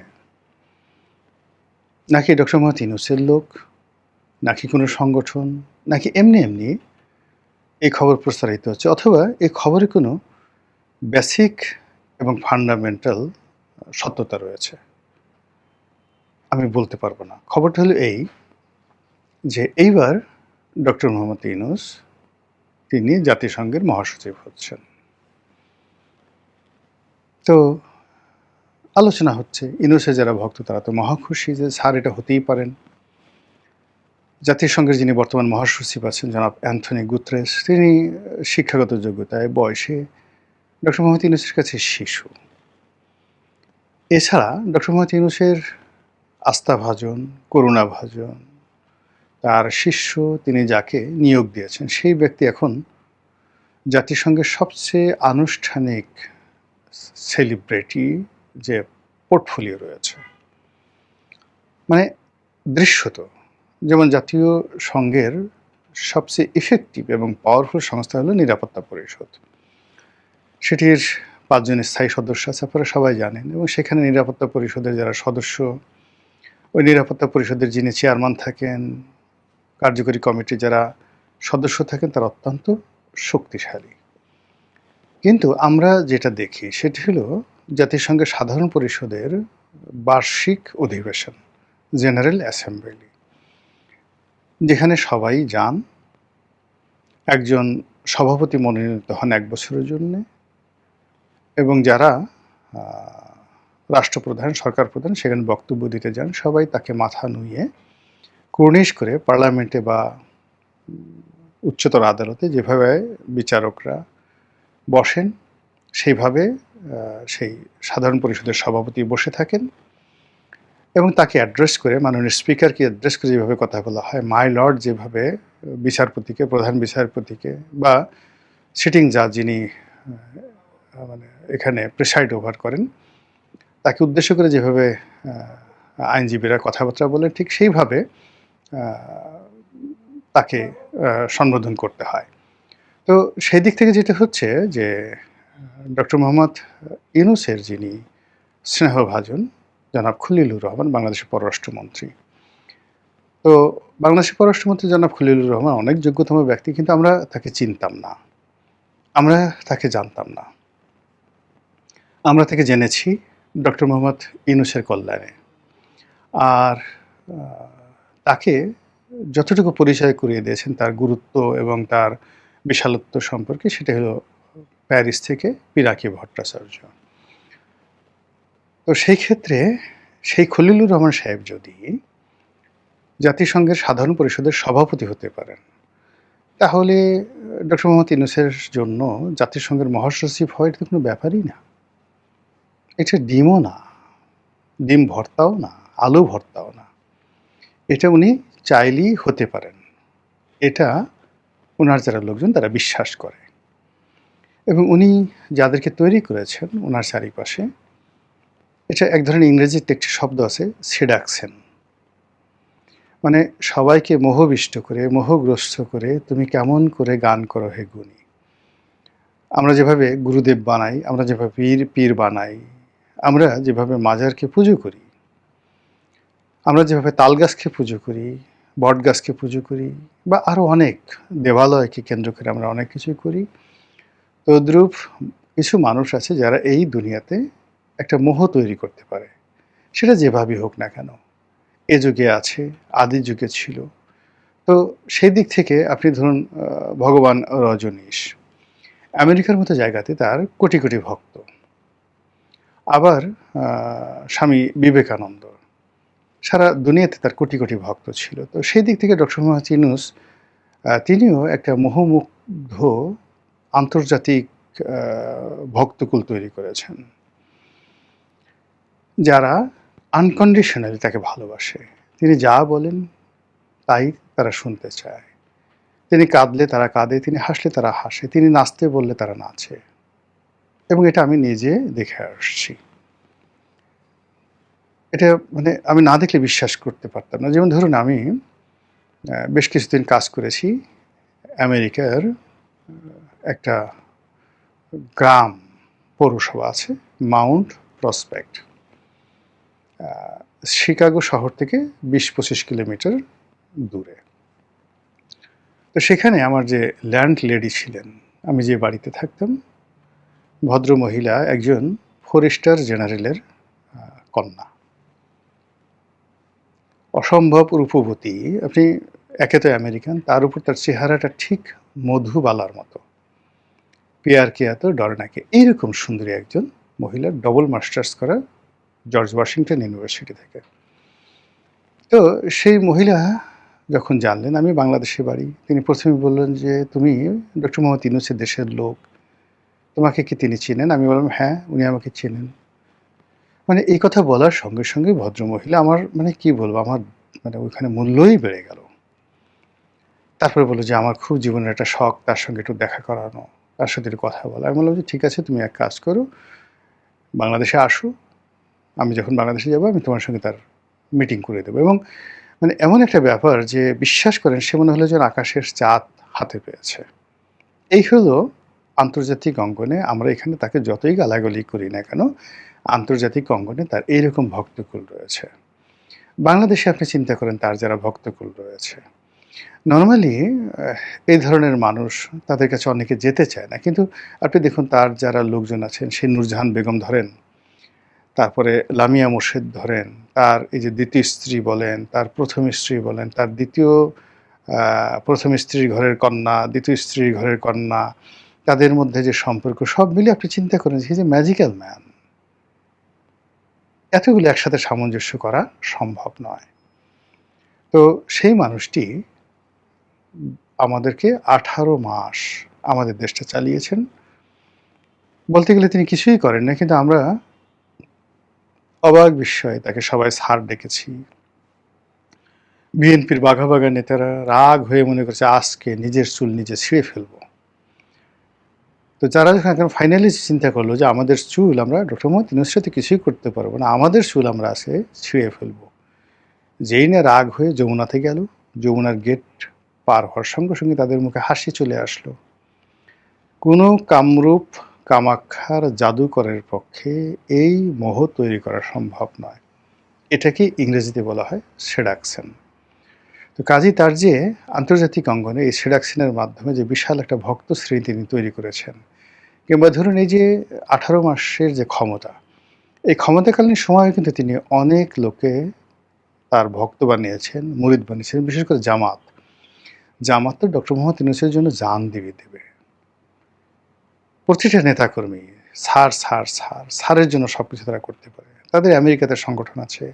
নাকি ডক্টর মোহাম্মদ ইউনূসের লোক, নাকি কোনো সংগঠন, নাকি এমনি এমনি এই খবর প্রচারিত হচ্ছে, অথবা এই খবরে কোনো বেসিক এবং ফান্ডামেন্টাল সত্যতা রয়েছে? আমি বলতে পারবো না। খবরটা হলো এই যে এইবার ডক্টর মোহাম্মদ ইউনূস তিনি জাতিসংঘের মহাসচিব হচ্ছেন। তো আলোচনা হচ্ছে, ইউনূসের যারা ভক্ত তারা তো মহা খুশি যে স্যার এটা হতেই পারেন। জাতিসংঘের যিনি বর্তমান মহাসচিব আছেন জনাব অ্যান্থনি গুতেরেস, তিনি শিক্ষাগত যোগ্যতায় বয়সে ডক্টর মোহাম্মদ ইউনূসের কাছে শিশু। এছাড়া ডক্টর মোহাম্মদ ইউনূসের আস্থাভাজন, করুণাভাজন, তার শিষ্য, তিনি যাকে নিয়োগ দিয়েছেন সেই ব্যক্তি এখন জাতিসংঘের সবচেয়ে আনুষ্ঠানিক সেলিব্রিটি যে পোর্টফোলিও রয়েছে, মানে দৃশ্যত যেমন জাতীয় সংঘের সবচেয়ে ইফেক্টিভ এবং পাওয়ারফুল সংস্থা হলো নিরাপত্তা পরিষদ। সেটির 5 জন স্থায়ী সদস্য আছে, আপনারা সবাই জানেন। এবং সেখানে নিরাপত্তা পরিষদের যারা সদস্য, ওই নিরাপত্তা পরিষদের যিনি চেয়ারম্যান থাকেন, কার্যকরী কমিটির যারা সদস্য থাকেন, তারা অত্যন্ত শক্তিশালী। কিন্তু আমরা যেটা দেখি সেটি হলো জাতিসংঘের সাধারণ পরিষদের বার্ষিক অধিবেশন, জেনারেল অ্যাসেম্বলি, যেখানে সবাই যান। একজন সভাপতি মনোনীত হন 1 বছরের জন্যে, এবং যারা রাষ্ট্রপ্রধান, সরকার প্রধান সেখানে বক্তব্য দিতে যান, সবাই তাকে মাথা নুইয়ে কুর্নিশ করে পার্লামেন্টে বা উচ্চতর আদালতে যেভাবে বিচারকরা বসেন সেইভাবে সেই সাধারণ পরিষদের সভাপতি বসে থাকেন এবং তাকে অ্যাড্রেস করে, মাননীয় স্পিকারকে অ্যাড্রেস করে যেভাবে কথা বলা হয়, মাই লর্ড যেভাবে বিচারপতিকে, প্রধান বিচারপতিকে বা সিটিং জাজ যিনি মানে এখানে প্রেসাইড ওভার করেন, তাকে উদ্দেশ্য করে যেভাবে আইনজীবীরা কথাবার্তা বলেন, ঠিক সেইভাবে তাকে সম্বোধন করতে হয়। তো সেই দিক থেকে যেটা হচ্ছে যে ডক্টর মোহাম্মদ ইউনূসের যিনি স্নেহভাজন জনাব খলিলুর রহমান, বাংলাদেশের পররাষ্ট্রমন্ত্রী, তো বাংলাদেশের পররাষ্ট্রমন্ত্রী জনাব খলিলুর রহমান অনেক যোগ্যতম ব্যক্তি, কিন্তু আমরা তাকে চিনতাম না, আমরা তাকে জানতাম না। আমরা তাকে জেনেছি ডক্টর মোহাম্মদ ইউনূসের কল্যাণে। আর তাকে যতটুকু পরিচয় করিয়ে দিয়েছেন তার গুরুত্ব এবং তার বিশালত্ব সম্পর্কে, সেটা হলো প্যারিস থেকে পিনাকি ভট্টাচার্য। তো সেই ক্ষেত্রে সেই খলিলুর রহমান সাহেব যদি জাতিসংঘের সাধারণ পরিষদের সভাপতি হতে পারেন, তাহলে ডক্টর মোহাম্মদ ইউনূসের জন্য জাতিসংঘের মহাসচিব হওয়া এটা কোনো ব্যাপারই না। এটা ডিমও না, ডিম ভর্তাও না, আলু ভর্তাও না। এটা উনি চাইলেই হতে পারেন, এটা ওনার যারা লোকজন তারা বিশ্বাস করে। এবং উনি যাদেরকে তৈরি করেছেন ওনার চারিপাশে, এটা এক ধরনের ইংরেজিতে একটি শব্দ আছে, সেডাকশন, মানে সবাইকে মোহবিষ্ট করে, মোহগ্রস্ত করে তুমি কেমন করে গান করো হে গুণী। আমরা যেভাবে গুরুদেব বানাই, আমরা যেভাবে পীর বানাই, আমরা যেভাবে মাজারকে পুজো করি, আমরা যেভাবে তাল গাছকে পুজো করি, বট গাছকে পুজো করি, বা আরও অনেক দেবালয়কে কেন্দ্র করে আমরা অনেক কিছুই করি, তদ্রূপ কিছু মানুষ আছে যারা এই দুনিয়াতে একটা মোহ তৈরি করতে পারে, সেটা যেভাবেই হোক না কেন, এ যুগে আছে, আদি যুগে ছিল। তো সেই দিক থেকে আপনি ধরুন ভগবান রজনীশ, আমেরিকার মতো জায়গাতে তার কোটি কোটি ভক্ত। আবার স্বামী বিবেকানন্দ, সারা দুনিয়াতে তার কোটি কোটি ভক্ত ছিল। তো সেই দিক থেকে ডক্টর মোহাম্মদ ইউনূস তিনিও একটা মোহমুগ্ধ আন্তর্জাতিক ভক্তকুল তৈরি করেছেন, যারা আনকন্ডিশনালি তাকে ভালোবাসে। তিনি যা বলেন তাই তারা শুনতে চায়। তিনি কাঁদলে তারা কাঁদে, তিনি হাসলে তারা হাসে, তিনি নাচতে বললে তারা নাচে। এবং এটা আমি নিজে দেখে আসছি। এটা মানে আমি না দেখলে বিশ্বাস করতে পারতাম না। যেমন ধরুন, আমি বেশ কিছুদিন কাজ করেছি আমেরিকার একটা গ্রাম পৌরসভা আছে, মাউন্ট প্রসপেক্ট, শিকাগো শহর থেকে 20-25 কিলোমিটার দূরে। তো সেখানে আমার যে ল্যান্ড লেডি ছিলেন, আমি যে বাড়িতে থাকতাম, ভদ্র মহিলা একজন ফরেস্টার জেনারেলের কন্যা। অসম্ভব রূপবতী। আপনি একে তো আমেরিকান, তার উপর তার চেহারাটা ঠিক মধুবালার মতো, পেয়ার কিয়া তো ডরে নাকি, এইরকম সুন্দরী একজন মহিলা, ডবল মাস্টার্স করা জর্জ ওয়াশিংটন ইউনিভার্সিটি থেকে। তো সেই মহিলা যখন জানলেন আমি বাংলাদেশে বাড়ি, তিনি প্রথমে বললেন যে তুমি ডক্টর মোহাম্মদ ইউনূসের দেশের লোক, তোমাকে কি তিনি চেনেন? আমি বললাম হ্যাঁ, উনি আমাকে চেনেন। মানে এই কথা বলার সঙ্গে সঙ্গে ভদ্রমহিলা আমার মানে কি বলবো, আমার মানে ওইখানে মূল্যই বেড়ে গেল। তারপরে বললো যে আমার খুব জীবনের একটা শখ তার সঙ্গে একটু দেখা করানো, তার সাথে একটু কথা বলা। আমি বললাম যে ঠিক আছে, তুমি এক কাজ করো, বাংলাদেশে আসো, আমি যখন বাংলাদেশে যাবো আমি তোমার সঙ্গে তার মিটিং করে দেবো। এবং মানে এমন একটা ব্যাপার যে বিশ্বাস করেন সে মনে হলো যেন আকাশের চাঁদ হাতে পেয়েছে। এই হলো আন্তর্জাতিক অঙ্গনে, আমরা এখানে তাকে যতই গালাগালি করি না কেন, আন্তর্জাতিক অঙ্গনে তার এইরকম ভক্তকুল রয়েছে। বাংলাদেশে আপনি চিন্তা করেন তার যারা ভক্তকুল রয়েছে, নর্মালি এই ধরনের মানুষ তাদের কাছে অনেকে যেতে চায় না, কিন্তু আপনি দেখুন তার যারা লোকজন আছেন, সেই নূরজাহান বেগম ধরেন, তারপরে লামিয়া মোর্শেদ ধরেন, তার এই যে দ্বিতীয় স্ত্রী বলেন, তার প্রথম স্ত্রী বলেন, তার প্রথম স্ত্রীর ঘরের কন্যা, দ্বিতীয় স্ত্রীর ঘরের কন্যা, তাদের মধ্যে যে সম্পর্ক, সব মিলে আপনি চিন্তা করেন যে ম্যাজিক্যাল ম্যান। এতগুলো একসাথে সামঞ্জস্য করা সম্ভব নয়। তো সেই মানুষটি আমাদেরকে 18 মাস আমাদের দেশটা চালিয়েছেন। বলতে গেলে তিনি কিছুই করেন না, কিন্তু আমরা অবাক বিস্ময়ে তাকে সবাই স্যার ডেকেছি। বিএনপির বাঘা বাঘা নেতারা রাগ হয়ে মনে করছে আজকে নিজের চুল নিজে ছিঁড়ে ফেলবো। তো যারা যখন এখন ফাইনালি চিন্তা করলো যে আমাদের চুল আমরা ডক্টর মোহাম্মদ ইউনূসের সাথে কিছুই করতে পারবো না, আমাদের চুল আমরা আজকে ছিঁড়ে ফেলবো, যেই না রাগ হয়ে যমুনাতে গেল, যমুনার গেট পার হওয়ার সঙ্গে সঙ্গে তাদের মুখে হাসি চলে আসলো। কোনো কামরূপ কামাখ্যার জাদুকরের পক্ষে এই মোহ তৈরি করা সম্ভব নয়। এটাকে ইংরেজিতে বলা হয় সেডাকশন। তো কাজী তার যে আন্তর্জাতিক অঙ্গনে এই সেডাকশনের মাধ্যমে যে বিশাল একটা ভক্ত শ্রেণী তিনি তৈরি করেছেন, কিংবা ধরুন এই যে 18 মাসের যে ক্ষমতা, এই ক্ষমতাকালীন সময়ে কিন্তু তিনি অনেক লোকে তার ভক্ত বানিয়েছেন, মুরিদ বানিয়েছেন। বিশেষ করে জামাত তো ডক্টর মোহাম্মদ ইউনূসের জন্য জান দেবে। প্রতিটা নেতাকর্মী সারের জন্য সবকিছু তারা করতে পারে। তাদের আমেরিকাতে সংগঠন আছে,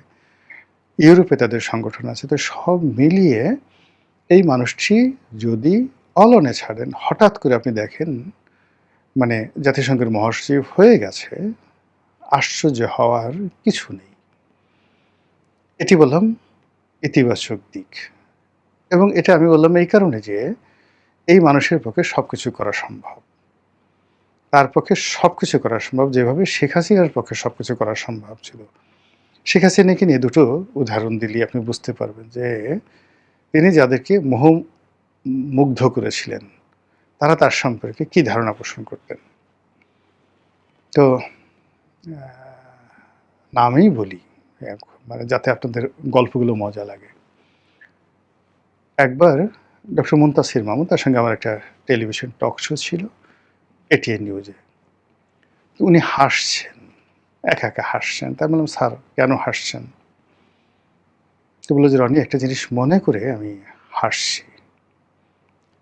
ইউরোপে তাদের সংগঠন আছে। তো সব মিলিয়ে এই মানুষটি যদি অলনে ছাড়েন, হঠাৎ করে আপনি দেখেন মানে জাতিসংঘের মহাসচিব হয়ে গেছে, আশ্চর্য হওয়ার কিছু নেই। এটি বললাম ইতিবাচক দিক। এবং এটা আমি বললাম এই কারণে যে এই মানুষের পক্ষে সবকিছু করা সম্ভব, তার পক্ষে সবকিছু করা সম্ভব, যেভাবে শেখ হাসিনার পক্ষে সবকিছু করা সম্ভব ছিল। শেখ হাসিনাকে নিয়ে দুটো উদাহরণ দিলে আপনি বুঝতে পারবেন যে তিনি যাদেরকে মুগ্ধ করেছিলেন তারা তার সম্পর্কে কি ধারণা পোষণ করতেন। তো নামেই বলি মানে যাতে আপনাদের গল্পগুলো মজা লাগে। একবার ডক্টর মুনতাসির মামুন, তার সঙ্গে আমার একটা টেলিভিশন টক শো ছিল এটিএন নিউজে। উনি হাসছেন, একা একা হাসছেন। তাই বললাম স্যার কেন হাসছেন? তো বললো যে রনি, একটা জিনিস মনে করে আমি হাসছি।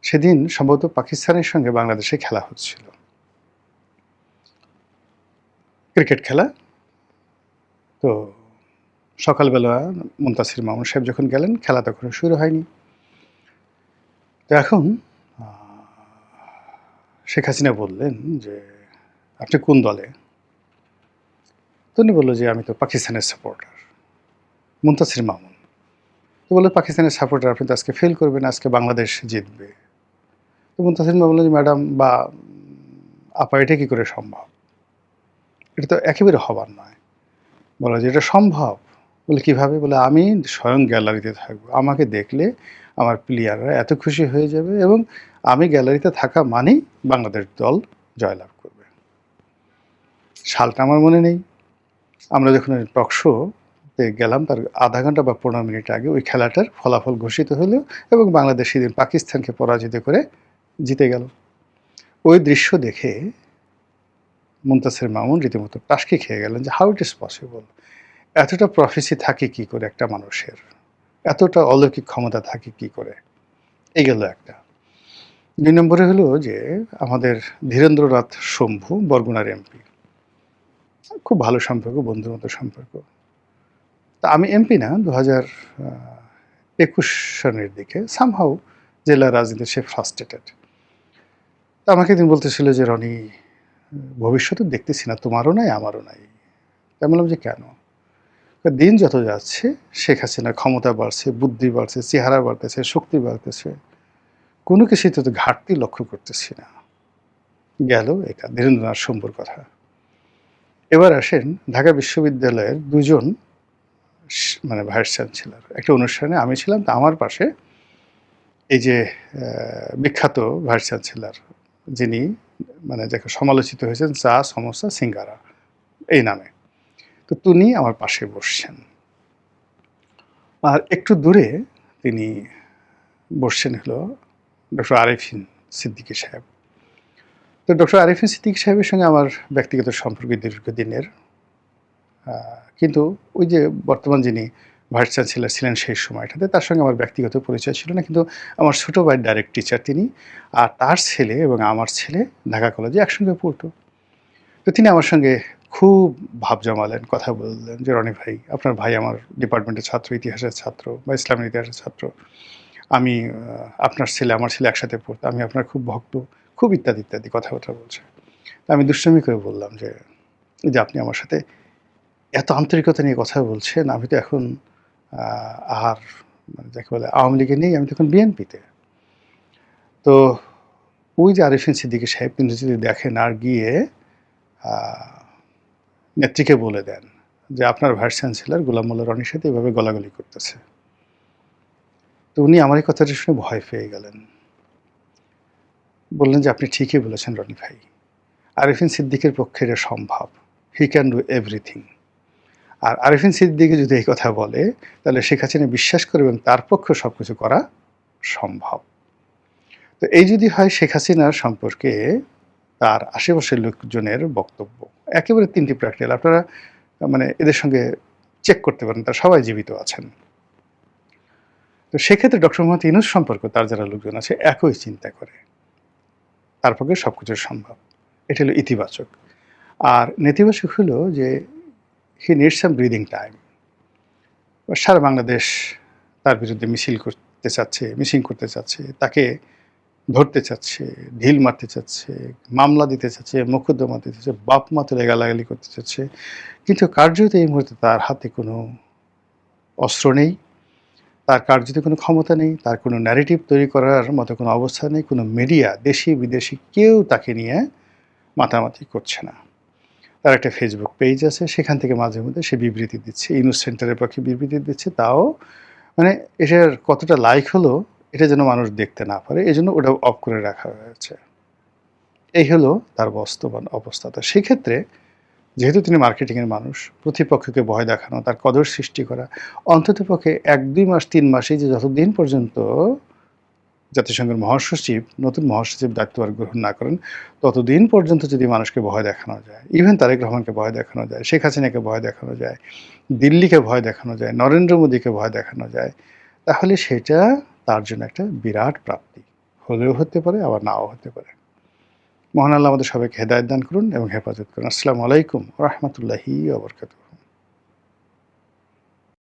সেদিন সম্ভবত পাকিস্তানের সঙ্গে বাংলাদেশে খেলা হচ্ছিল, ক্রিকেট খেলা। তো সকালবেলা মুনতাসির মামুন সাহেব যখন গেলেন, খেলা তখন শুরু হয়নি। তো এখন শেখ হাসিনা বললেন যে আপনি কোন দলে? তো উনি বললো যে আমি তো পাকিস্তানের সাপোর্টার। মুনতাসির মামুন তো বললো পাকিস্তানের সাপোর্টার, আপনি তো আজকে ফেল করবেন, আজকে বাংলাদেশ জিতবে। তো মুনতাসির মামুন বললো যে ম্যাডাম বা আপা, এটা কী করে সম্ভব? এটা তো একেবারে হবার নয়। বলা যে এটা সম্ভব। বলে কীভাবে? বলে আমি স্বয়ং গ্যালারিতে থাকবো, আমাকে দেখলে আমার প্লেয়াররা এত খুশি হয়ে যাবে এবং আমি গ্যালারিতে থাকা মানেই বাংলাদেশ দল জয়লাভ করবে। সালটা আমার মনে নেই। আমরা যখন টক শোতে গেলাম তার আধা ঘন্টা বা 15 মিনিট আগে ওই খেলাটার ফলাফল ঘোষিত হলো এবং বাংলাদেশ সেদিন পাকিস্তানকে পরাজিত করে জিতে গেল। ওই দৃশ্য দেখে মুনতাসির মামুন রীতিমতো টাসকি খেয়ে গেলেন যে হাউ ইট ইজ পসিবল, এতটা প্রফেসি থাকে কি করে একটা মানুষের। এতটা অলৌকিক ক্ষমতা থাকে কি করে? এই গেল একটা। ২ নম্বরে হলো যে আমাদের ধীরেন্দ্রনাথ শম্ভু বরগুনার এমপি। খুব ভালো সম্পর্ক, বন্ধুর মতো সম্পর্ক। তা আমি এমপি না ২০২১ সনের দিকে সামহাউ জেলা রাজনীতিতে সে ফ্রাস্ট্রেটেড। তো আমাকে একদিন বলতেছিল যে, "রনি, ভবিষ্যতে দেখতেছি না, তোমারও নাই আমারও নাই।" তা আমি বললাম যে, "কেন?" দিন যত যাচ্ছে শেখ হাসিনার ক্ষমতা বাড়ছে, বুদ্ধি বাড়ছে, চেহারা বাড়তেছে, শক্তি বাড়তেছে, কোনো কিছুতে তো ঘাটতি লক্ষ্য করতেছি না। গেল এটা ধীরেন্দ্রনাথ শম্ভুর কথা। এবার আসেন ঢাকা বিশ্ববিদ্যালয়ের ২ জন মানে ভাইস চ্যান্সেলর। একটা অনুষ্ঠানে আমি ছিলাম, তো আমার পাশে এই যে বিখ্যাত ভাইস চ্যান্সেলর যিনি মানে যাকে সমালোচিত হয়েছেন চা, সমোসা, সিঙ্গারা এই নামে। তো তিনি আমার পাশে বসছেন। আর একটু দূরে তিনি বসছেন হলো ডক্টর আরিফিন সিদ্দিকী সাহেব। তো ডক্টর আরিফিন সিদ্দিকী সাহেবের সঙ্গে আমার ব্যক্তিগত সম্পর্ক দীর্ঘদিনের। কিন্তু ওই যে বর্তমান যিনি ভাইস চ্যান্সেলর ছিলেন সেই সময়টাতে তার সঙ্গে আমার ব্যক্তিগত পরিচয় ছিল না, কিন্তু আমার ছোটো ভাইয়ের ডাইরেক্ট টিচার তিনি। আর তার ছেলে এবং আমার ছেলে ঢাকা কলেজে একসঙ্গে পড়তো। তো তিনি আমার সঙ্গে খুব ভাব জমালেন, কথা বললেন যে, "রনি ভাই, আপনার ভাই আমার ডিপার্টমেন্টের ছাত্র, ইতিহাসের ছাত্র বা ইসলামের ইতিহাসের ছাত্র। আমি আপনার ছেলে, আমার ছেলে একসাথে পড়তো। আমি আপনার খুব ভক্ত", খুব ইত্যাদি ইত্যাদি কথাবার্তা বলছে। তা আমি দুষ্টামি করে বললাম যে, "এই যে আপনি আমার সাথে এত আন্তরিকতা নিয়ে কথা বলছেন, আমি তো এখন আর মানে যাকে বলে আওয়ামী লীগে নেই, আমি তো এখন বিএনপিতে। তো ওই যে আরিফিন সিদ্দিকী সাহেব, তিনি যদি দেখেন আর গিয়ে নেত্রীকে বলে দেন যে আপনার ভাইস চ্যান্সেলর গোলাম মোল্লা রনির সাথে এভাবে গলাগলি করতেছে।" তো উনি আমার এই কথাটা শুনে ভয় পেয়ে গেলেন। বললেন যে, "আপনি ঠিকই বলেছেন রনি ভাই। আরিফিন সিদ্দিকের পক্ষে এটা সম্ভব। He can do everything. আর আরিফিন সিদ্দিকী যদি এই কথা বলে তাহলে শেখ হাসিনা বিশ্বাস করে এবং তার পক্ষে সব কিছু করা সম্ভব।" তো এই যদি হয় শেখ হাসিনার সম্পর্কে তার আশেপাশের লোকজনের বক্তব্য, একেবারে ৩টি প্র্যাকটিক্যাল, আপনারা মানে এদের সঙ্গে চেক করতে পারেন, তারা সবাই জীবিত আছেন। তো সেক্ষেত্রে ডক্টর মোহাম্মদ ইউনূস সম্পর্কে তার যারা লোকজন আছে একই চিন্তা করে, তার পক্ষে সব কিছু সম্ভব। এটা হলো ইতিবাচক। আর নেতিবাচক হলো যে he needs some breathing time. সারা বাংলাদেশ তার বিরুদ্ধে মিছিল করতে চাচ্ছে, তাকে ধরতে চাচ্ছে, ঢিল মারতে চাচ্ছে, মামলা দিতে চাচ্ছে, মোকদ্দমা দিতে চাচ্ছে, বাপ মা তুলে গালাগালি করতে চাচ্ছে। কিন্তু কার্যত এই মুহূর্তে তার হাতে কোনো অস্ত্র নেই, তার কার্যত কোনো ক্ষমতা নেই, তার কোনো ন্যারেটিভ তৈরি করার মতো কোনো অবস্থা নেই। কোনো মিডিয়া, দেশি বিদেশি কেউ তাকে নিয়ে মাতামাতি করছে না। তার একটা ফেসবুক পেজ আছে, সেখান থেকে মাঝে মধ্যে সে বিবৃতি দিচ্ছে, ইউনূস সেন্টারের পক্ষে বিবৃতি দিচ্ছে। তাও মানে এটার কতটা লাইক হলো এটা যেন মানুষ দেখতে না পারে, এজন্য ওটা অফ করে রাখা হয়েছে। এই হলো তার বাস্তবায়ন অবস্থা। তো সেক্ষেত্রে যেহেতু তিনি মার্কেটিংয়ের মানুষ, প্রতিপক্ষকে ভয় দেখানো, তার কদর সৃষ্টি করা, অন্ততপক্ষে ১-২ মাস ৩ মাসে যে যতদিন পর্যন্ত জাতিসংঘের মহাসচিব, নতুন মহাসচিব দায়িত্বভার গ্রহণ না করেন, ততদিন পর্যন্ত যদি মানুষকে ভয় দেখানো যায়, ইভেন তারেক রহমানকে ভয় দেখানো যায়, শেখ হাসিনাকে ভয় দেখানো যায়, দিল্লিকে ভয় দেখানো যায়, নরেন্দ্র মোদীকে ভয় দেখানো যায়, তাহলে সেটা তার জন্য একটা বিরাট প্রাপ্তি। হলেও হতে পারে, আবার নাও হতে পারে। মহান আল্লাহ আমাদের সবাইকে হেদায়েত দান করুন এবং হেফাজত করুন। আসসালামু আলাইকুম ওয়া রাহমাতুল্লাহি ওয়া বারাকাতুহু।